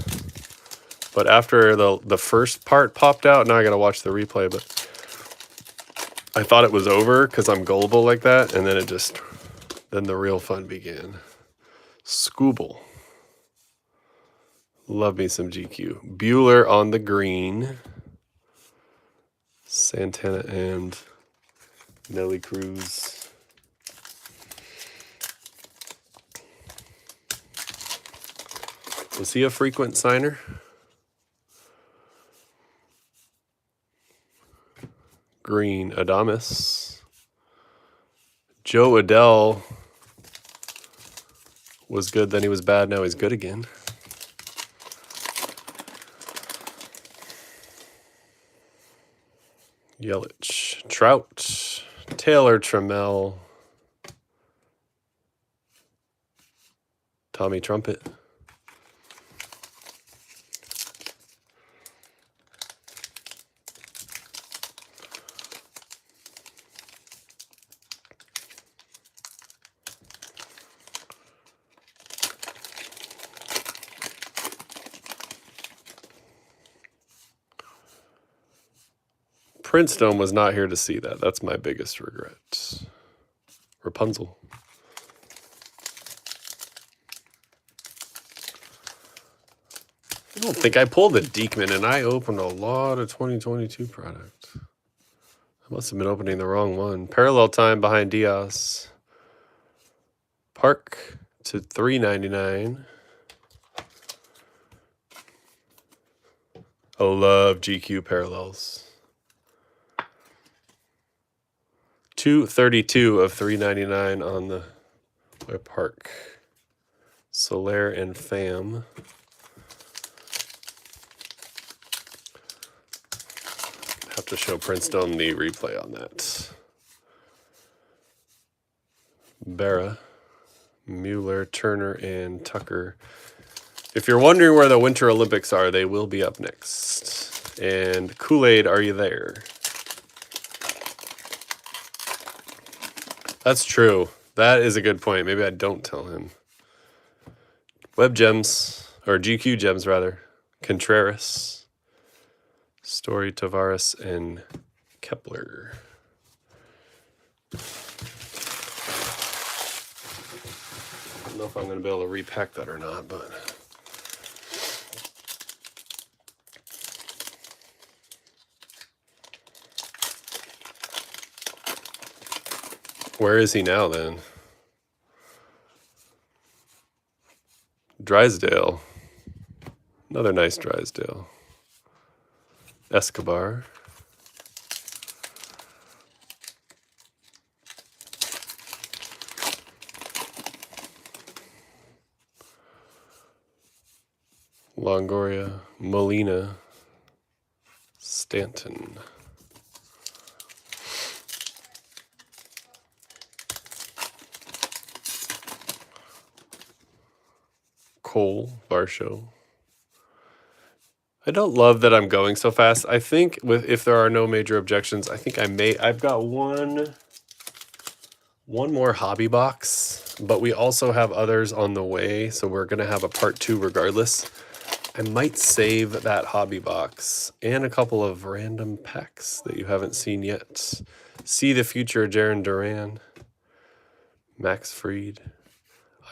but after the first part popped out, now I gotta watch the replay, but I thought it was over because I'm gullible like that, and then then the real fun began. Scooble. Love me some GQ. Bueller on the green. Santana and Nelly Cruz. Was he a frequent signer? Green, Adames. Joe Adele was good, then he was bad, now he's good again. Yelich, Trout, Taylor Trammell, Tommy Trumpet. Kingdome was not here to see that. That's my biggest regret. Rapunzel. I don't think I pulled a Diekman, and I opened a lot of 2022 product. I must have been opening the wrong one. Parallel time behind Diaz. Park to $3.99. I love GQ parallels. 232 of 399 on the web park. Soler and Pham. Have to show Princedome the replay on that. Berra, Mueller, Turner, and Tucker. If you're wondering where the Winter Olympics are, they will be up next. And Kool-Aid, are you there? That's true. That is a good point. Maybe I don't tell him. Web Gems, or GQ Gems rather. Contreras, Story, Tavares, and Kepler. I don't know if I'm going to be able to repack that or not, but... Where is he now, then? Drysdale. Another nice Drysdale. Escobar. Longoria. Molina. Stanton. Cole, Varsho, I don't love that I'm going so fast. I think if there are no major objections, I think I've got one more hobby box, but we also have others on the way, so we're gonna have a part 2 regardless. I might save that hobby box and a couple of random packs that you haven't seen yet. See the Future, Jaron Duran, Max Fried.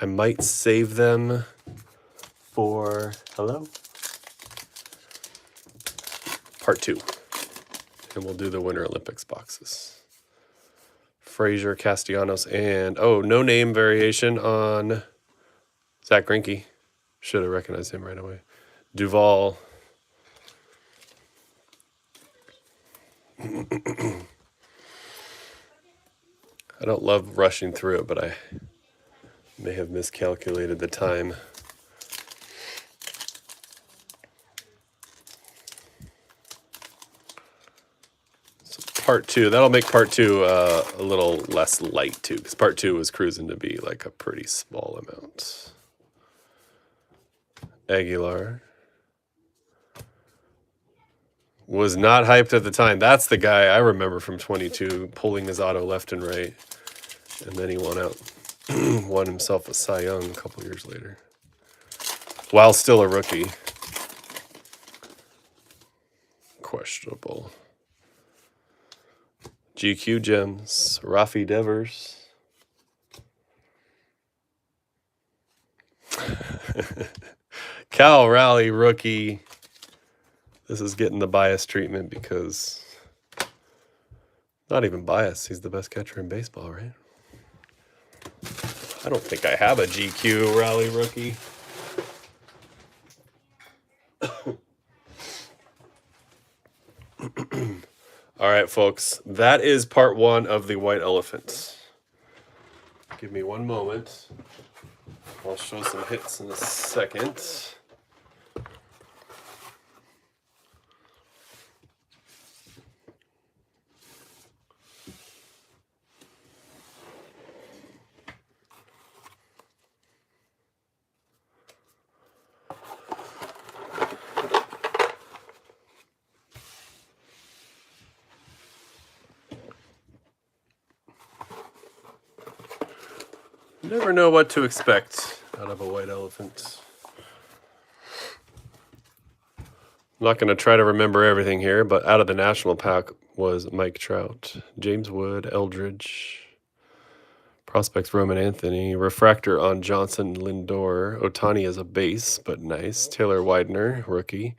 I might save them for part 2, and we'll do the Winter Olympics boxes. Frazier, Castellanos, and no name variation on Zach Greinke. Should have recognized him right away. Duval. I don't love rushing through it, but I may have miscalculated the time. So part 2, that'll make part 2 a little less light too, because part 2 was cruising to be like a pretty small amount. Aguilar. Was not hyped at the time. That's the guy I remember from 22 pulling his auto left and right. And then he won himself a Cy Young a couple years later. While still a rookie. Questionable. GQ Gems. Rafi Devers. Cal Raleigh rookie. This is getting the bias treatment because, not even bias, he's the best catcher in baseball, right? I don't think I have a GQ Raleigh rookie. All right, folks, that is part 1 of the White Elephant. Give me one moment. I'll show some hits in a second. Never know what to expect out of a White Elephant. I'm not going to try to remember everything here, but out of the national pack was Mike Trout, James Wood, Eldridge, prospects Roman Anthony, refractor on Johnson, Lindor, Ohtani as a base, but nice, Taylor Widener, rookie,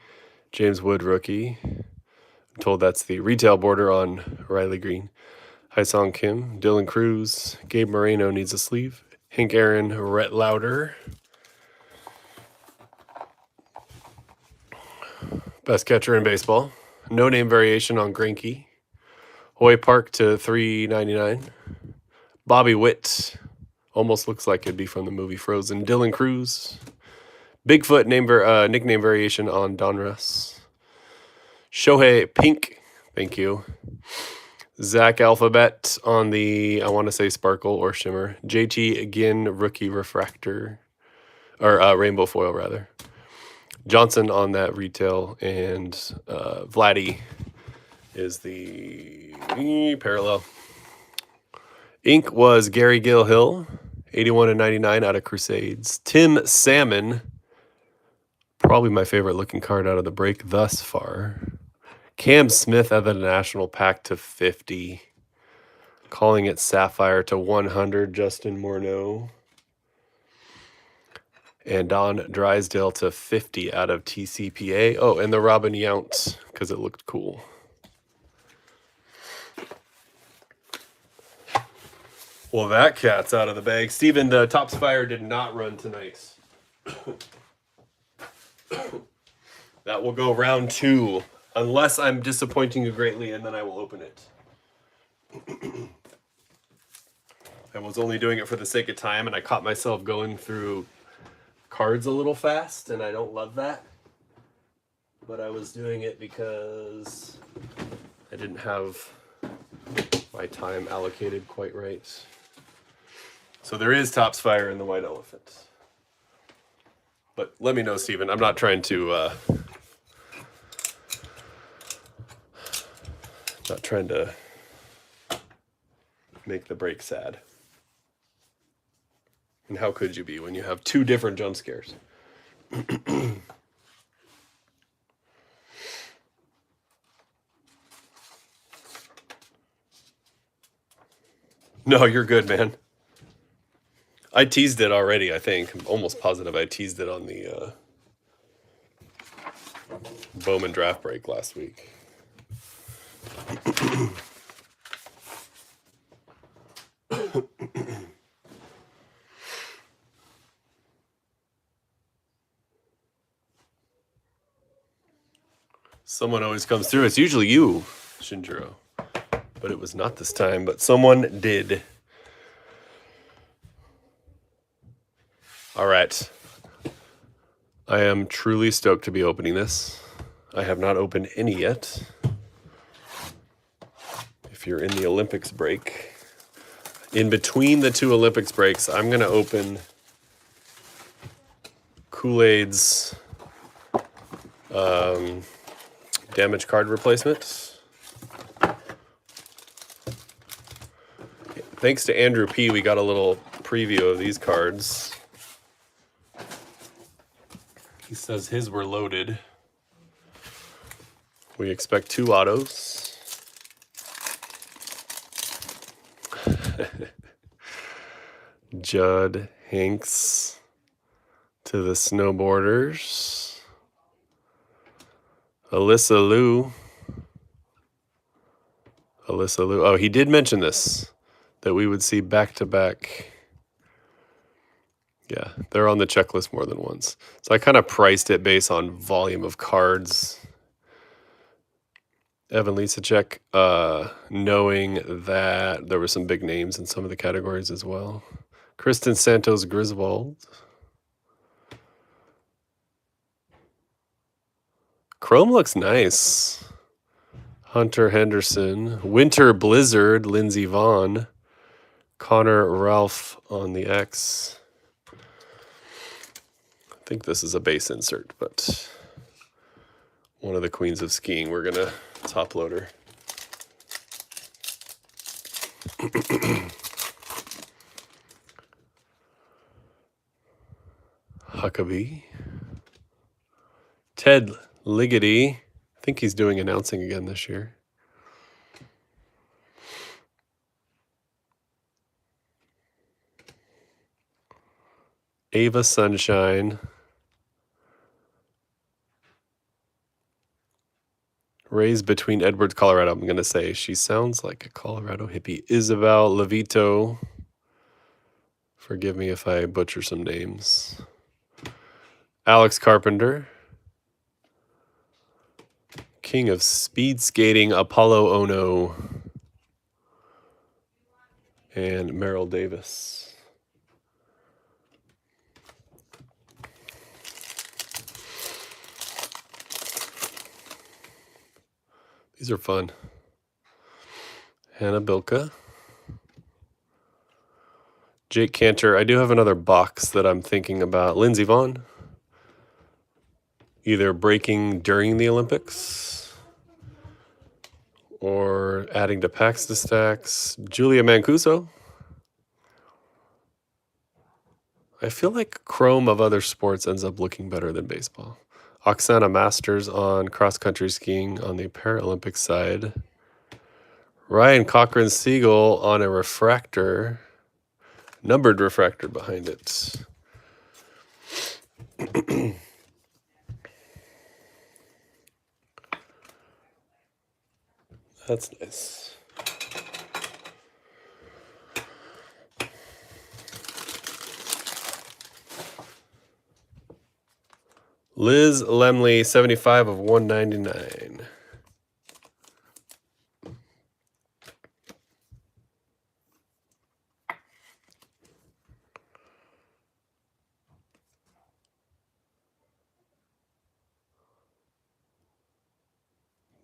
James Wood, rookie. I'm told that's the retail border on Riley Green. Hyesung Kim, Dylan Cruz, Gabe Moreno needs a sleeve, Hank Aaron, Rhett Lauder. Best catcher in baseball. No name variation on Greinke. Hoy Park to $3.99. Bobby Witt. Almost looks like it'd be from the movie Frozen. Dylan Cruz. Bigfoot nickname variation on Donruss. Shohei Pink. Thank you. Zach Alphabet on the, I want to say Sparkle or Shimmer. JT again, rookie refractor. Or rainbow foil, rather. Johnson on that retail, and Vladdy is the parallel. Ink was Gary Gill Hill, 81/99 out of Crusades. Tim Salmon, probably my favorite looking card out of the break thus far. Cam Smith out of the national pack to 50. Calling it Sapphire to 100, Justin Morneau. And Don Drysdale to 50 out of TCPA. Oh, and the Robin Yount, because it looked cool. Well, that cat's out of the bag. Steven, the Topps Fire did not run tonight. That will go round 2. Unless I'm disappointing you greatly, and then I will open it. I was only doing it for the sake of time, and I caught myself going through cards a little fast, and I don't love that. But I was doing it because I didn't have my time allocated quite right. So there is Topps Fire in the White Elephant. But let me know, Steven. I'm not trying to Not trying to make the break sad. And how could you be when you have two different jump scares? No, you're good, man. I teased it already, I think. I'm almost positive I teased it on the Bowman draft break last week. Someone always comes through. It's usually you, Shinjiro. But it was not this time, but someone did. All right. I am truly stoked to be opening this. I have not opened any yet. If you're in the Olympics break, in between the two Olympics breaks, I'm going to open Kool-Aid's damage card replacement. Thanks to Andrew P., we got a little preview of these cards. He says his were loaded. We expect 2 autos. Judd Hanks to the Snowboarders. Alyssa Liu. Oh, he did mention this, that we would see back-to-back. Yeah, they're on the checklist more than once. So I kind of priced it based on volume of cards. Evan Lisacek, knowing that there were some big names in some of the categories as well. Kristen Santos Griswold. Chrome looks nice. Hunter Henderson. Winter Blizzard, Lindsey Vaughn. Connor Ralph on the X. I think this is a base insert, but one of the queens of skiing, we're going to top loader. Huckabee. Ted Ligety. I think he's doing announcing again this year. Ava Sunshine. Raised between Edwards, Colorado. I'm going to say she sounds like a Colorado hippie. Isabel Levito. Forgive me if I butcher some names. Alex Carpenter. King of Speed Skating, Apollo Ono. And Merrill Davis. These are fun. Hannah Bilka. Jake Cantor. I do have another box that I'm thinking about. Lindsey Vaughn. Either breaking during the Olympics or adding to packs to stacks. Julia Mancuso. I feel like Chrome of other sports ends up looking better than baseball. Oksana Masters on cross-country skiing on the Paralympic side. Ryan Cochran Siegel on a refractor. Numbered refractor behind it. That's nice. Liz Lemley, 75 of 199.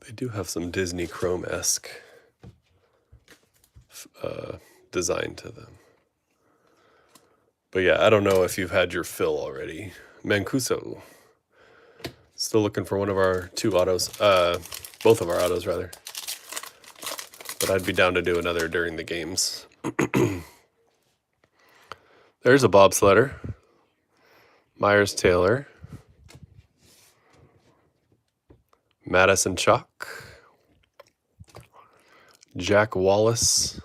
They do have some Disney Chrome-esque design to them. But yeah, I don't know if you've had your fill already. Mancuso. Still looking for one of our 2 autos. Both of our autos, rather. but I'd be down to do another during the games. There's a bobsledder. Myers Taylor. Madison Chalk. Jack Wallace.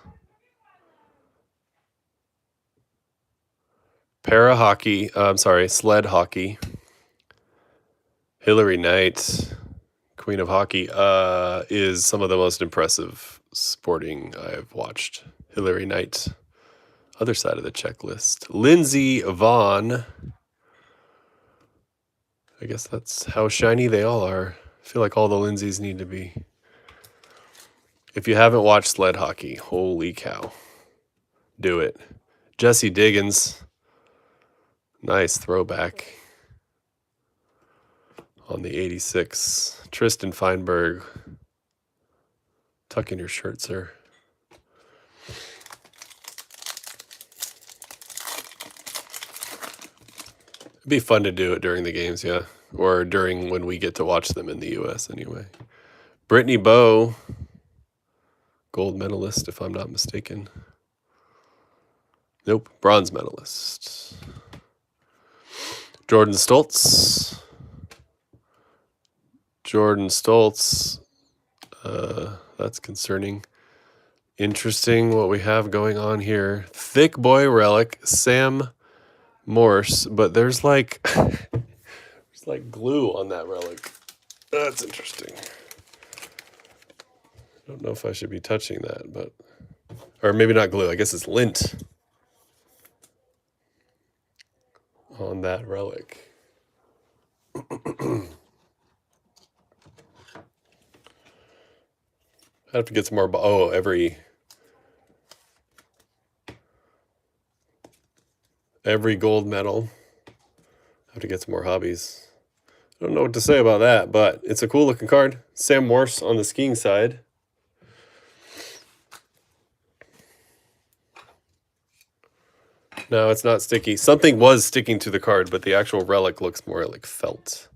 Sled hockey. Hillary Knight, Queen of Hockey, is some of the most impressive sporting I've watched. Hillary Knight, other side of the checklist. Lindsey Vaughn. I guess that's how shiny they all are. I feel like all the Lindsays need to be. If you haven't watched sled hockey, holy cow. Do it. Jesse Diggins. Nice throwback on the 86. Tristan Feinberg. Tuck in your shirt, sir. It'd be fun to do it during the games, yeah. Or during when we get to watch them in the U.S. anyway. Brittany Bowe. Gold medalist, if I'm not mistaken. Nope, bronze medalist. Jordan Stoltz. That's concerning. Interesting what we have going on here. Thick boy relic, Sam Morse, but there's like there's like glue on that relic. That's interesting. I don't know if I should be touching that, but or maybe not glue. I guess it's lint on that relic. I have to get some more. Every gold medal. I have to get some more hobbies. I don't know what to say about that, but it's a cool looking card. Sam Morse on the skiing side. No, it's not sticky. Something was sticking to the card, but the actual relic looks more like felt.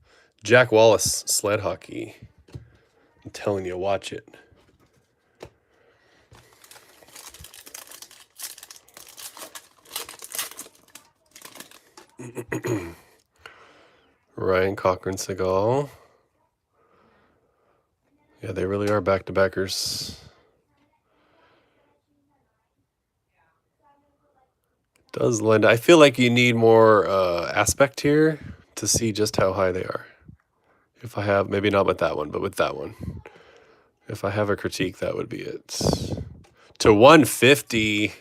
Jack Wallace, sled hockey. I'm telling you, watch it. Ryan Cochran Seagal. Yeah, they really are back-to-backers. Does lend. I feel like you need more aspect here to see just how high they are. If I have, maybe not with that one, but with that one. If I have a critique, that would be it. To 150.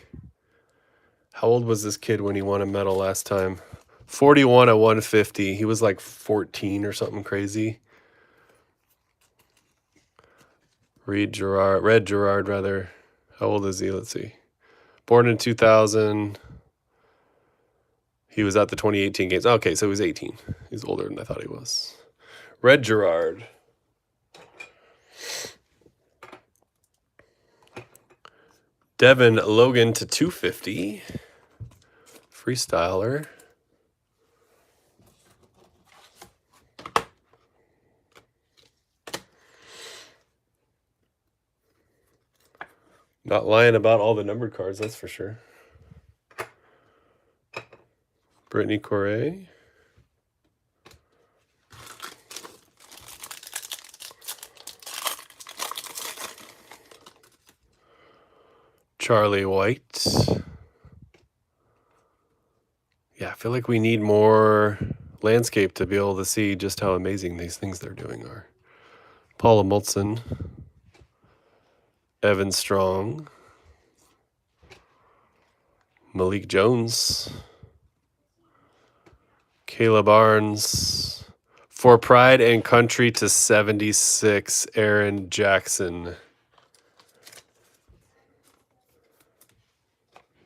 How old was this kid when he won a medal last time? 41 at 150. He was like 14 or something crazy. Red Gerard, rather. How old is he? Let's see. Born in 2000. He was at the 2018 games. Okay, so he was 18. He's older than I thought he was. Red Gerard. Devin Logan to 250. Freestyler. Not lying about all the numbered cards, that's for sure. Brittany Correa. Charlie White. Yeah, I feel like we need more landscape to be able to see just how amazing these things they're doing are. Paula Moltzen. Evan Strong. Malik Jones. Kayla Barnes. For Pride and Country to 76, Aaron Jackson.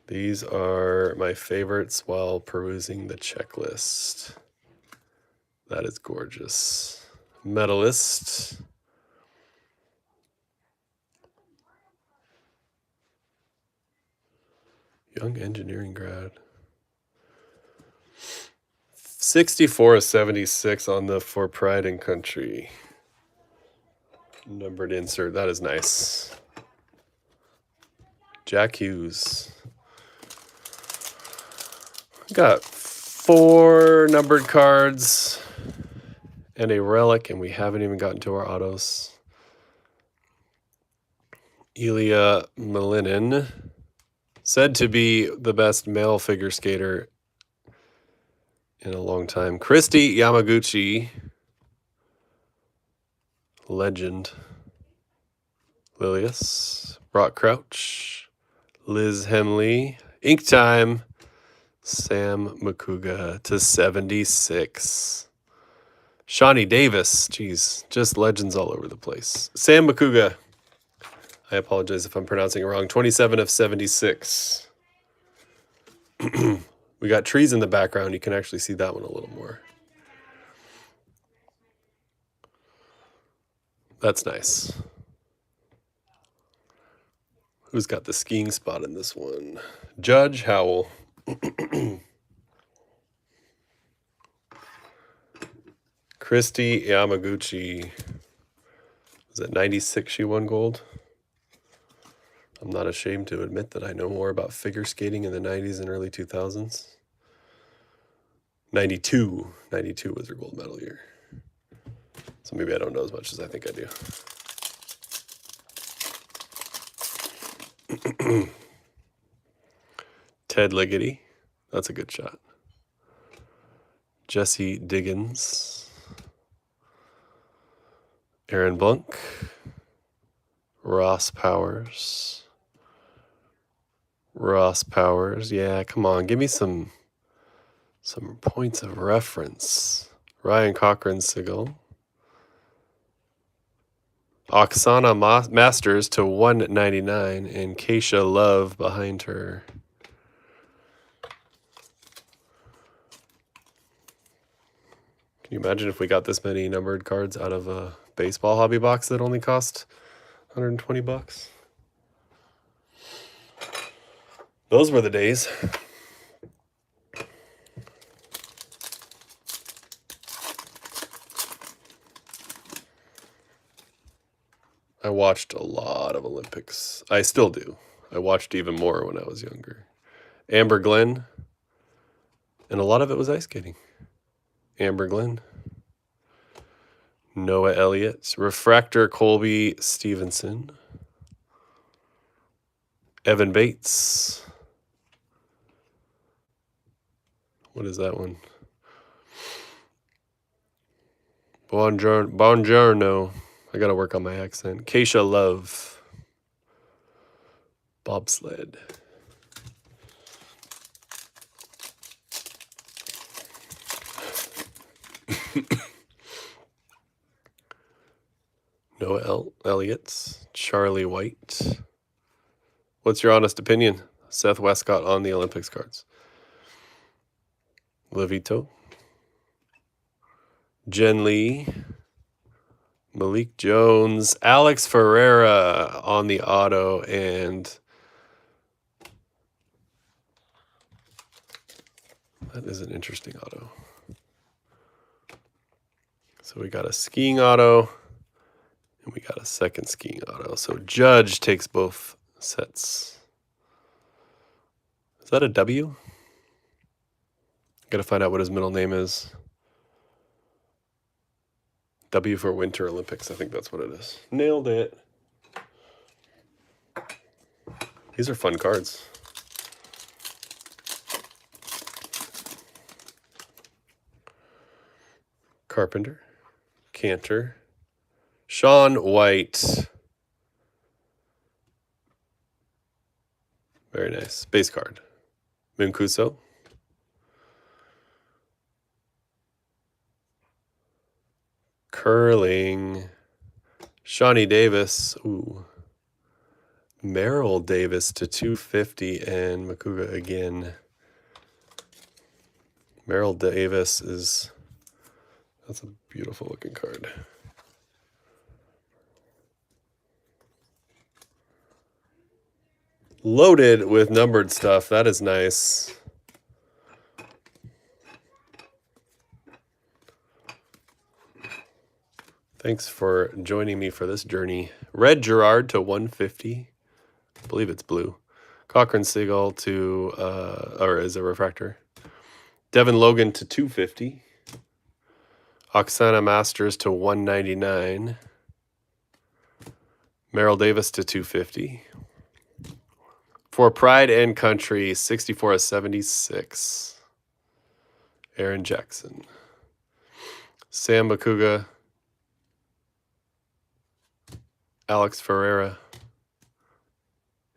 These are my favorites while perusing the checklist. That is gorgeous. Medalist. Young engineering grad. 64 of 76 on the For Pride and Country. Numbered insert. That is nice. Jack Hughes. Got 4 numbered cards and a relic, and we haven't even gotten to our autos. Ilya Malinin, said to be the best male figure skater in a long time. Christy Yamaguchi, legend. Lilius, Brock Crouch, Liz Hemley, Ink Time, Sam Makuga to 76. Shawnee Davis, geez, just legends all over the place. Sam Makuga, I apologize if I'm pronouncing it wrong, 27 of 76. We got trees in the background. You can actually see that one a little more. That's nice. Who's got the skiing spot in this one? Judge Howell. Christy Yamaguchi. Was it 96 she won gold? I'm not ashamed to admit that I know more about figure skating in the 90s and early 2000s. 92. 92 was her gold medal year. So maybe I don't know as much as I think I do. Ted Ligety. That's a good shot. Jesse Diggins. Aaron Blunk. Ross Powers. Yeah, come on. Give me some points of reference. Ryan Cochran-Sigel. Oksana Masters to 199 and Keisha Love behind her. Can you imagine if we got this many numbered cards out of a baseball hobby box that only cost $120? Those were the days. I watched a lot of Olympics. I still do. I watched even more when I was younger. Amber Glenn. And a lot of it was ice skating. Amber Glenn. Noah Elliott. Refractor Colby Stevenson. Evan Bates. What is that one? Buongiorno. I gotta work on my accent. Keisha Love. Bobsled. Noah Elliott. Charlie White. What's your honest opinion? Seth Westcott on the Olympics cards. Levito. Jen Lee. Malik Jones. Alex Ferreira on the auto. And that is an interesting auto. So we got a skiing auto. And we got a second skiing auto. So Judge takes both sets. Is that a W? Got to find out what his middle name is. W for Winter Olympics. I think that's what it is. Nailed it. These are fun cards. Carpenter. Cantor. Sean White. Very nice. Base card. Minkuso. Curling. Shawnee Davis. Ooh. Merrill Davis to 250 and Makuga again. Merrill Davis is... That's a beautiful looking card. Loaded with numbered stuff. That is nice. Thanks for joining me for this journey. Red Gerard to 150. I believe it's blue. Cochran Seagull to, or is a refractor. Devin Logan to 250. Oksana Masters to 199. Merrill Davis to 250. For Pride and Country, 64 of 76. Aaron Jackson. Sam Bakuga. Alex Ferreira.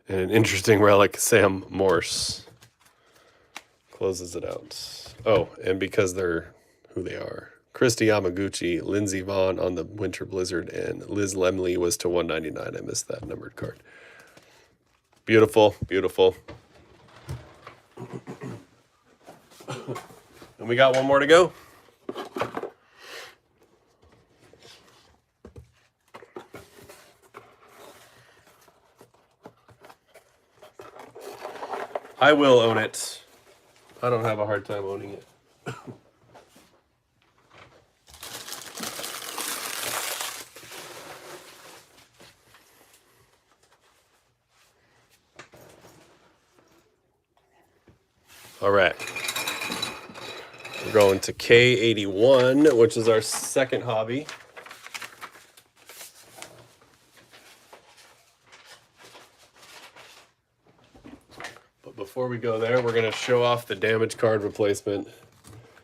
And an interesting relic, Sam Morse. Closes it out. Oh, and because they're who they are. Christy Yamaguchi, Lindsey Vaughn on the Winter Blizzard, and Liz Lemley was to 199. I missed that numbered card. Beautiful, beautiful. And we got one more to go. I will own it. I don't have a hard time owning it. All right. We're going to K81, which is our second hobby. But before we go there, we're going to show off the damage card replacement.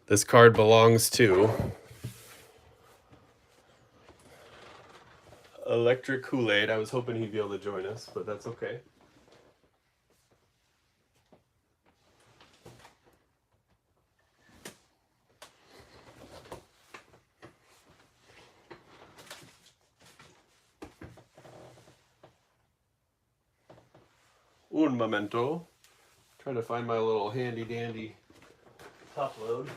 This card belongs to Electric Kool-Aid. I was hoping he'd be able to join us, but that's okay. Un momento. Trying to find my little handy dandy top load.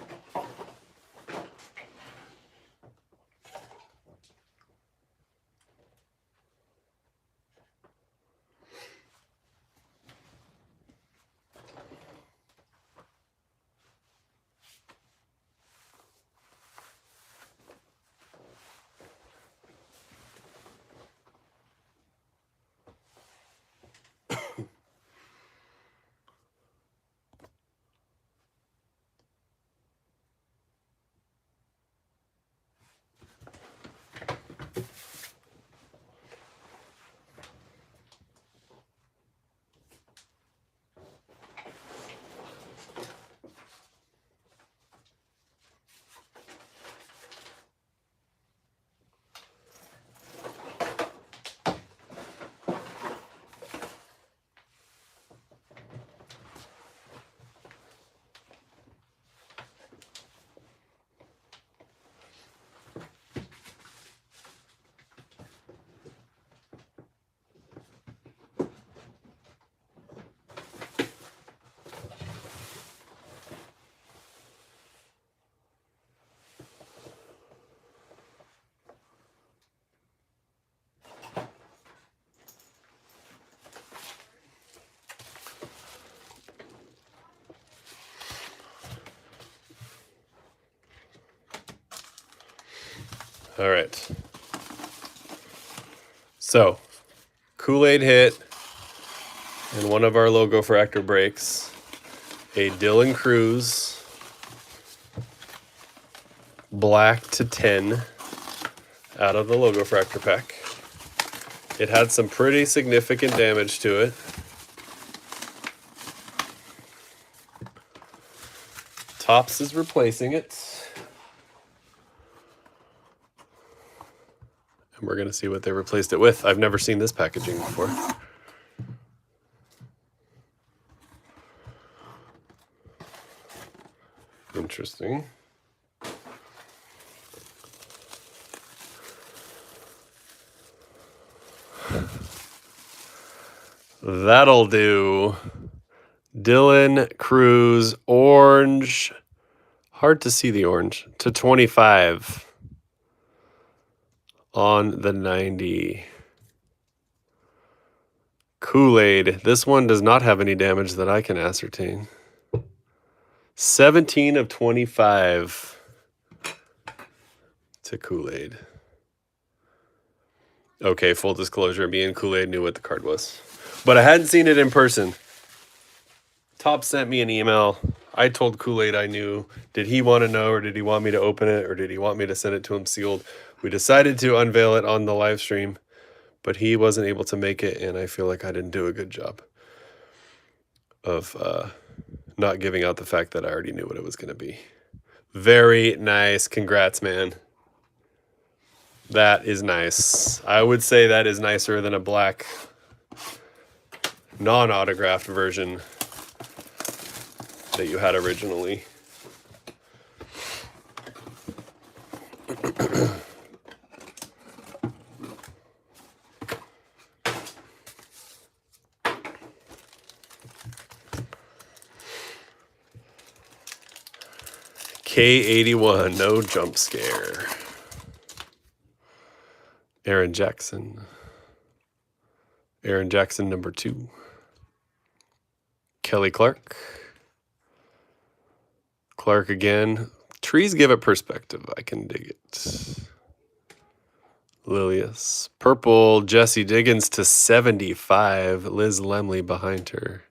All right. So, Kool-Aid hit, and one of our logo fractor breaks. A Dylan Cruz, black to 10, out of the logo fractor pack. It had some pretty significant damage to it. Topps is replacing it. And we're going to see what they replaced it with. I've never seen this packaging before. Interesting. That'll do. Dylan Cruz, orange. Hard to see the orange. To 25. On the 90. Kool-Aid. This one does not have any damage that I can ascertain. 17 of 25 to Kool-Aid. Okay, full disclosure, me and Kool-Aid knew what the card was. But I hadn't seen it in person. Top sent me an email. I told Kool-Aid I knew. Did he want to know, or did he want me to open it, or did he want me to send it to him sealed? We decided to unveil it on the live stream, but he wasn't able to make it, and I feel like I didn't do a good job of not giving out the fact that I already knew what it was going to be. Very nice. Congrats, man. That is nice. I would say that is nicer than a black non-autographed version that you had originally. K81, no jump scare. Aaron Jackson. Aaron Jackson, number 2. Kelly Clark. Clark again. Trees give it perspective. I can dig it. Lilius. Purple, Jesse Diggins to 75. Liz Lemley behind her.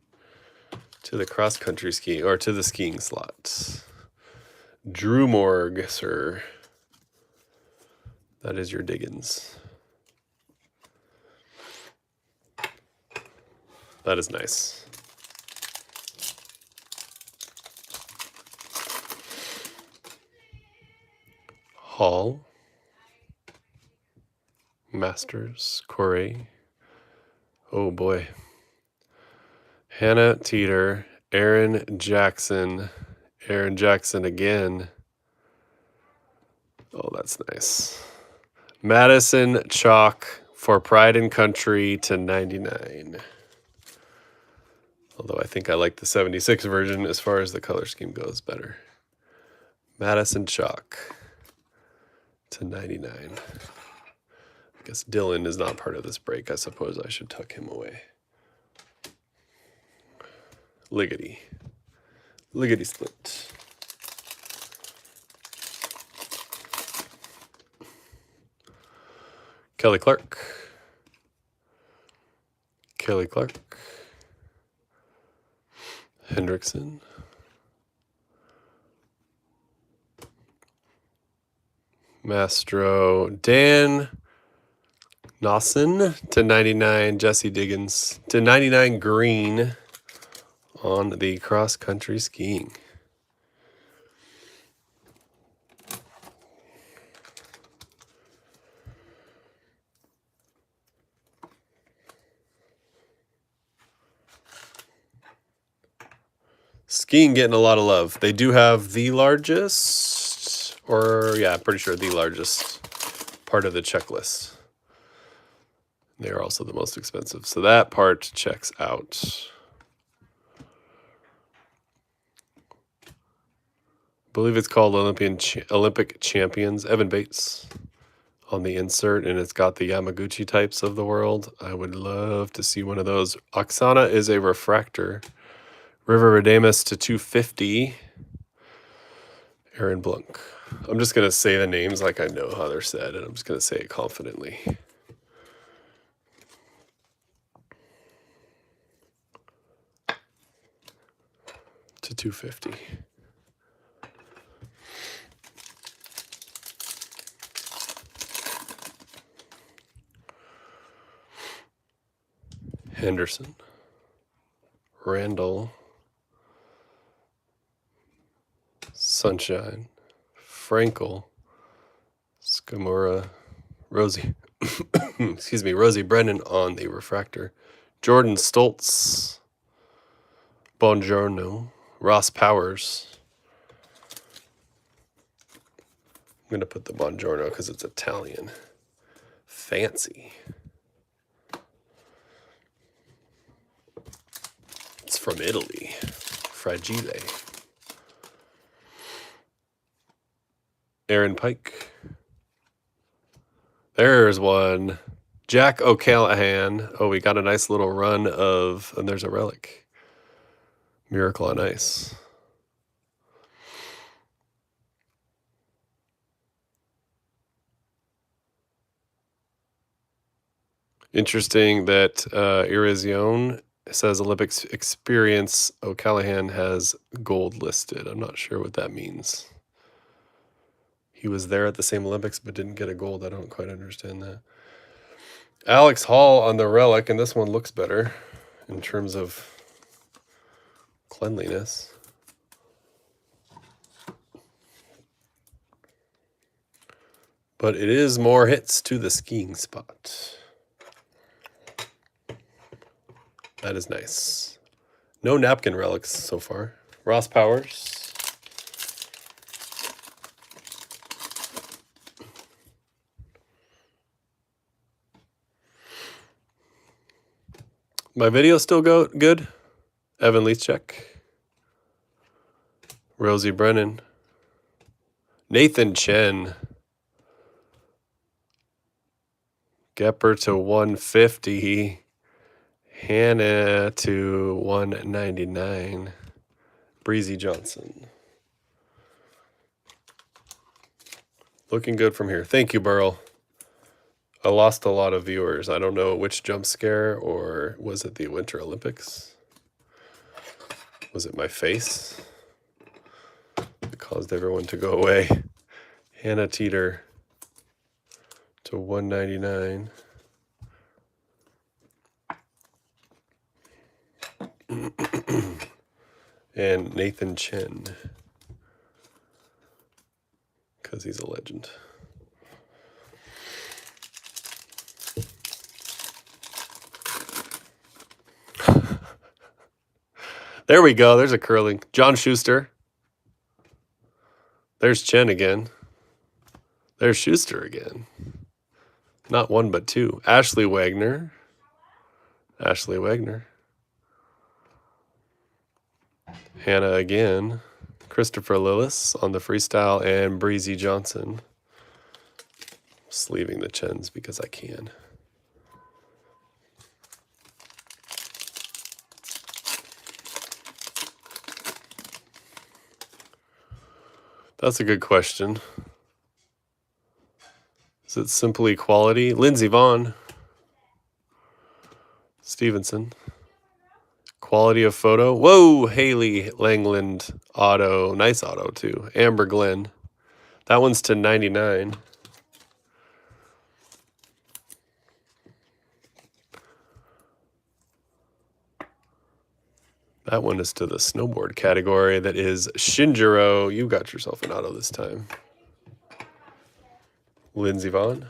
To the cross-country skiing, or to the skiing slot. Drew Morg, sir. That is your Diggins. That is nice. Hall. Masters. Corey. Oh boy. Hannah Teeter. Aaron Jackson. Aaron Jackson again. Oh, that's nice. Madison Chalk for Pride and Country to 99. Although I think I like the 76 version as far as the color scheme goes better. Madison Chalk to 99. I guess Dylan is not part of this break. I suppose I should tuck him away. Liggity. Liggity split. Kelly Clark. Kelly Clark. Hendrickson. Mastro. Dan Nosson to 99. Jesse Diggins to 99 green on the cross-country skiing. Skiing getting a lot of love. They do have the largest, or yeah, I'm pretty sure the largest part of the checklist. They are also the most expensive. So that part checks out. I believe it's called Olympic Champions. Evan Bates on the insert, and it's got the Yamaguchi types of the world. I would love to see one of those. Oksana is a refractor. River Redemus to 250. Aaron Blunk. I'm just going to say the names like I know how they're said, and I'm just going to say it confidently. To 250. Henderson. Randall. Sunshine. Frankel. Skamura. Rosie. Excuse me. Rosie Brennan on the refractor. Jordan Stoltz. Bongiorno. Ross Powers. I'm going to put the Bongiorno because it's Italian. Fancy. It's from Italy. Fragile. Aaron Pike. There's one. Jack O'Callahan. Oh, we got a nice little run of, and there's a relic. Miracle on Ice. Interesting that Irizione It says Olympics experience. O'Callahan has gold listed. I'm not sure what that means. He was there at the same Olympics but didn't get a gold. I don't quite understand that. Alex Hall on the relic, and this one looks better in terms of cleanliness. But it is more hits to the skiing spot. That is nice. No napkin relics so far. Ross Powers. My video still good? Evan Leachcheck. Rosie Brennan. Nathan Chen. Gepper to 150. Hannah to 199. Breezy Johnson. Looking good from here. Thank you, Burl. I lost a lot of viewers. I don't know which jump scare, or was it the Winter Olympics? Was it my face that caused everyone to go away? Hannah Teeter to 199. And Nathan Chen, because he's a legend. There we go. There's a curling. John Schuster. There's Chen again. There's Schuster again. Not one, but two. Ashley Wagner. Ashley Wagner. Hannah again. Christopher Lillis on the freestyle, and Breezy Johnson. Sleeving the Chens because I can. That's a good question. Is it simply quality? Lindsey Vaughn. Stevenson. Quality of photo. Whoa, Haley Langland auto. Nice auto, too. Amber Glenn. That one's to 99. That one is to the snowboard category. That is Shinjiro. You got yourself an auto this time. Lindsey Vaughn.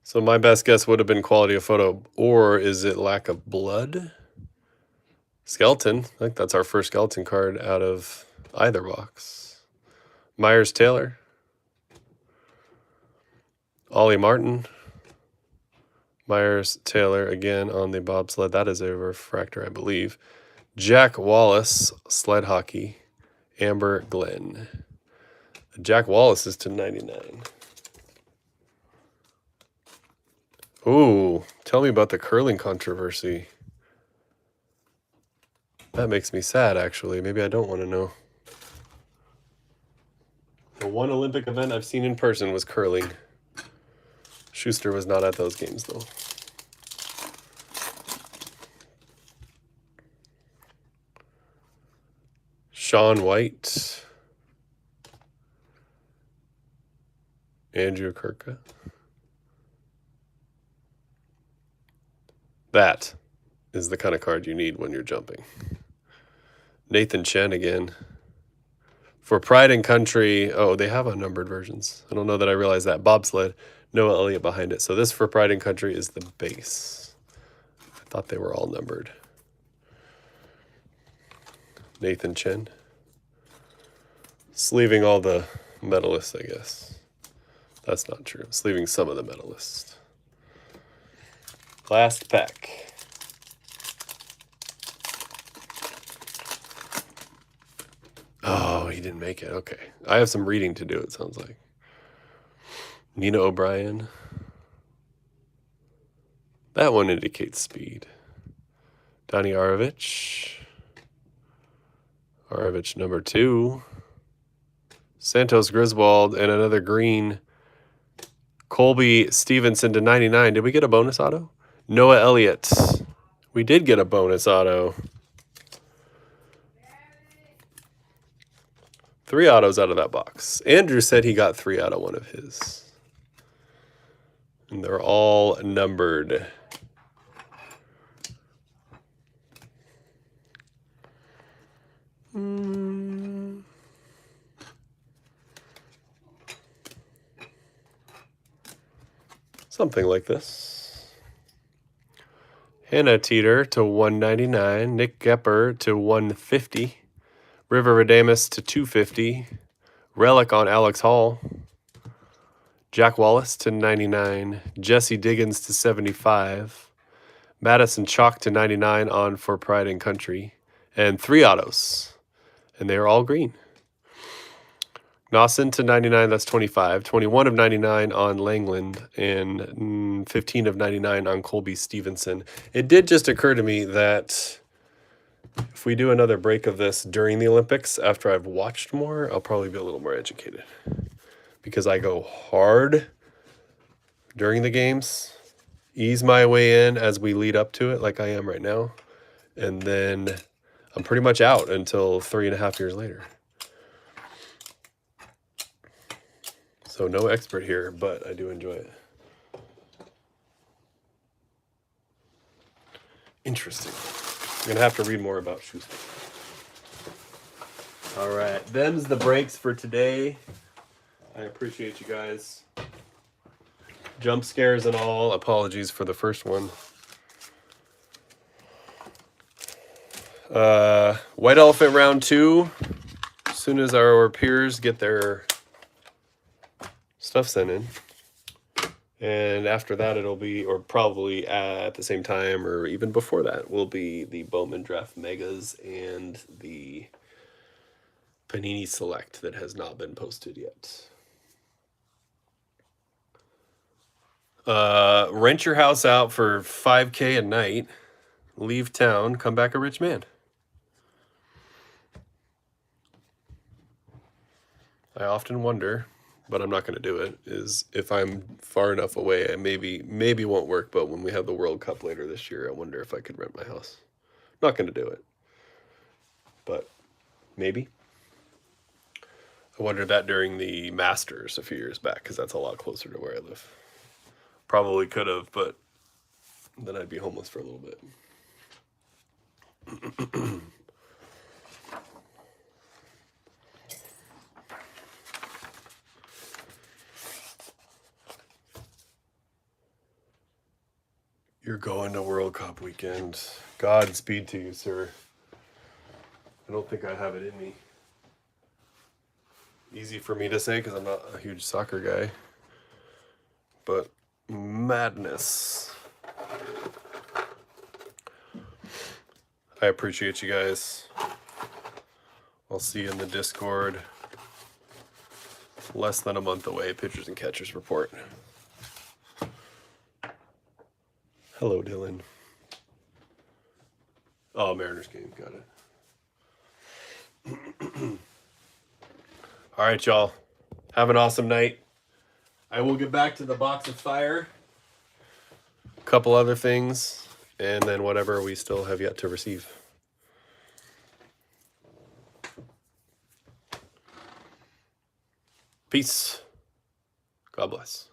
So my best guess would have been quality of photo, or is it lack of blood? Skeleton. I think that's our first skeleton card out of either box. Myers Taylor. Ollie Martin. Myers Taylor again on the bobsled. That is a refractor, I believe. Jack Wallace, sled hockey. Amber Glenn. Jack Wallace is to 99. Ooh, tell me about the curling controversy. That makes me sad, actually. Maybe I don't want to know. The one Olympic event I've seen in person was curling. Schuster was not at those games, though. Sean White. Andrew Kirka. That is the kind of card you need when you're jumping. Nathan Chen again. For Pride and Country, oh, they have unnumbered versions. I don't know that I realized that. Bobsled, Noah Elliott behind it. So this for Pride and Country is the base. I thought they were all numbered. Nathan Chen. Sleeving all the medalists, I guess. That's not true. Sleeving some of the medalists. Last pack. Oh, he didn't make it. Okay. I have some reading to do, it sounds like. Nina O'Brien. That one indicates speed. Donnie Arovich. Arovich number 2. Santos Griswold and another green. Colby Stevenson to 99. Did we get a bonus auto? Noah Elliott. We did get a bonus auto. 3 autos out of that box. Andrew said he got 3 out of one of his. And they're all numbered. Something like this. Hannah Teeter to 199. Nick Gepper to 150. River Redamus to 250. Relic on Alex Hall. Jack Wallace to 99. Jesse Diggins to 75. Madison Chalk to 99 on For Pride and Country. And 3 autos. And they are all green. Nawson to 99, that's 25. 21 of 99 on Langland. And 15 of 99 on Colby Stevenson. It did just occur to me that if we do another break of this during the Olympics, after I've watched more, I'll probably be a little more educated. Because I go hard during the games, ease my way in as we lead up to it like I am right now, and then I'm pretty much out until 3.5 years later. So no expert here, but I do enjoy it. Interesting. I'm going to have to read more about Schuster. All right, them's the breaks for today. I appreciate you guys. Jump scares and all. Apologies for the first one. White Elephant round 2. As soon as our peers get their stuff sent in. And after that, it'll be, or probably at the same time or even before that, will be the Bowman Draft Megas and the Panini Select that has not been posted yet. Rent your house out for $5K a night, leave town, come back a rich man. I often wonder, but I'm not going to do it, is if I'm far enough away, I maybe won't work, but when we have the World Cup later this year, I wonder if I could rent my house. Not going to do it, but maybe. I wondered that during the Masters a few years back, because that's a lot closer to where I live. Probably could have, but then I'd be homeless for a little bit. You're going to World Cup weekend. Godspeed to you, sir. I don't think I have it in me. Easy for me to say because I'm not a huge soccer guy. But madness. I appreciate you guys. I'll see you in the Discord. Less than a month away, pitchers and catchers report. Hello, Dylan. Oh, Mariners game, got it. All right, y'all. Have an awesome night. I will get back to the box of fire. A couple other things, and then whatever we still have yet to receive. Peace. God bless.